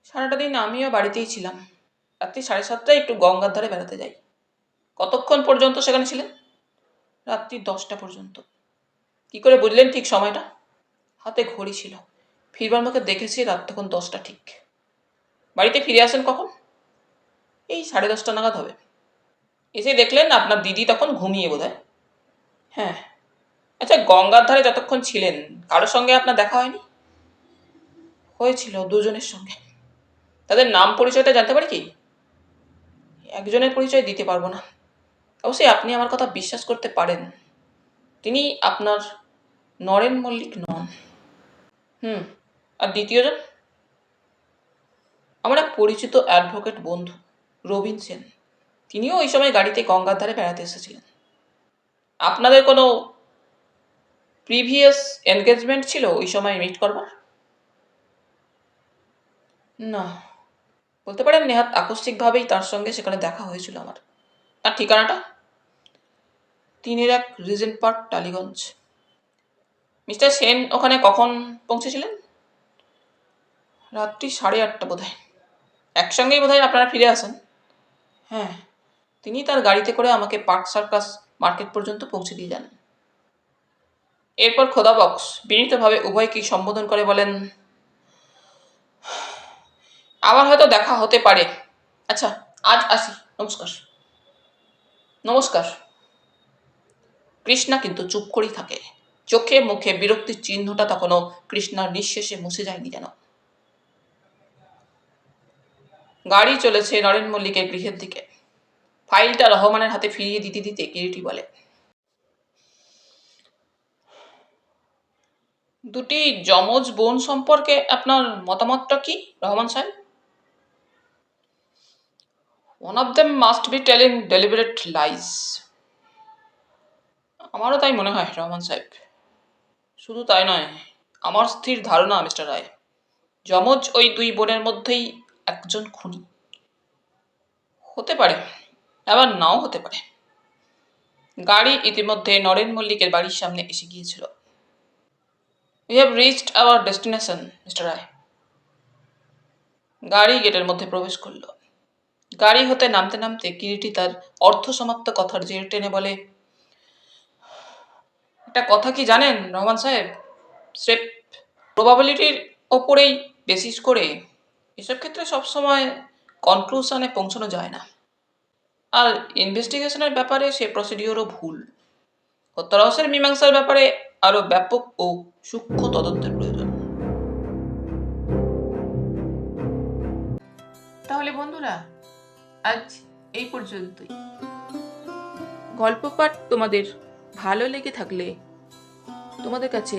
সারাটা দিন আমিও বাড়িতেই ছিলাম। রাত্রি 7:30টায় একটু গঙ্গার ধারে বেড়াতে যাই। কতক্ষণ পর্যন্ত সেখানে ছিলেন? রাত্রি 10টা পর্যন্ত। কি করে বুঝলেন ঠিক সময়টা? হাতে ঘড়ি ছিল, ফিরবার মুখে দেখেছি রাত তখন 10টা ঠিক। বাড়িতে ফিরে আসেন কখন? এই 10:30 নাগাদ হবে। এসে দেখলেন আপনার দিদি তখন ঘুমিয়ে বোধহয়। হ্যাঁ। আচ্ছা, গঙ্গার ধারে যতক্ষণ ছিলেন কারোর সঙ্গে আপনার দেখা হয়নি? হয়েছিল দুজনের সঙ্গে। তাদের নাম পরিচয়টা জানতে পারি কি? একজনের পরিচয় দিতে পারবো না। অবশ্যই আপনি আমার কথা বিশ্বাস করতে পারেন, তিনি আপনার নরেন মল্লিক নন। আর দ্বিতীয়জন? আমার এক পরিচিত অ্যাডভোকেট বন্ধু রবিন সেন। তিনিও ওই সময় গাড়িতে গঙ্গার ধারে বেড়াতে এসেছিলেন। আপনাদের কোনো প্রিভিয়াস এনগেজমেন্ট ছিল ওই সময় মিট করবার? না। বলতে পারেন নেহাত আকস্মিকভাবেই তার সঙ্গে সেখানে দেখা হয়েছিল আমার। তার ঠিকানাটা 3-1 Regent park, Tollygunge. Mister Sen ওখানে কখন পৌঁছেছিলেন? রাত্রি 8:30 বোধহয়। একসঙ্গেই বোধহয় আপনারা ফিরে আসেন। হ্যাঁ। তিনি তার গাড়িতে করে আমাকে পার্ক সার্কাস মার্কেট পর্যন্ত পৌঁছে দিয়ে যান। এরপর খোদাবক্স বিনীতভাবে উভয়কেই সম্বোধন করে বলেন, আবার হয়তো দেখা হতে পারে। আচ্ছা, আজ আসি। নমস্কার। নমস্কার। কৃষ্ণা কিন্তু চুপ করেই থাকে। চোখে মুখে বিরক্তির চিহ্নটা তখনও কৃষ্ণার নিঃশেষে মুছে যায়নি যেন। গাড়ি চলেছে নরেন মল্লিকের গৃহের দিকে। ফাইলটা রহমানের হাতে ফিরিয়ে দিতে দিতে কিরিটি বলে, দুটি যমজ বোন সম্পর্কে আপনার মতামতটা কি রহমান সাহেব? One of them must be telling deliberate lies. আমারও তাই মনে হয় রহমান সাহেব। শুধু তাই নয়, আমার স্থির ধারণা মিস্টার রায়, যমজ ওই দুই বোনের মধ্যেই একজন খুনি। হতে পারে, আবার নাও হতে পারে। গাড়ি ইতিমধ্যে নরেন মল্লিকের বাড়ির সামনে এসে গিয়েছিল। We have reached our destination, mister Roy. গাড়ি গেটের মধ্যে প্রবেশ করল। গাড়ি হতে নামতে নামতে কিরিটি তার অর্ধসমাপ্ত কথার জের টেনে বলে, একটা কথা কি জানেন রহমান সাহেব, স্রেফ প্রবাবিলিটির ওপরেই বেসিস করে এসব ক্ষেত্রে সবসময় কনক্লুশনে পৌঁছানো যায় না। আর ইনভেস্টিগেশনের ব্যাপারে সে প্রসিডিওরও ভুল। হত্যা রহস্যের মীমাংসার ব্যাপারে আরও ব্যাপক ও সূক্ষ্ম তদন্তের প্রয়োজন। তাহলে বন্ধুরা, আজ এই পর্যন্তই। গল্প পাঠ তোমাদের ভালো লেগে থাকলে তোমাদের কাছে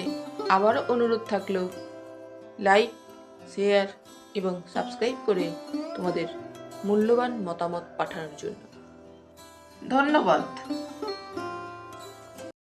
আবারও অনুরোধ থাকলো, লাইক, শেয়ার এবং সাবস্ক্রাইব করে তোমাদের মূল্যবান মতামত পাঠানোর জন্য। ধন্যবাদ।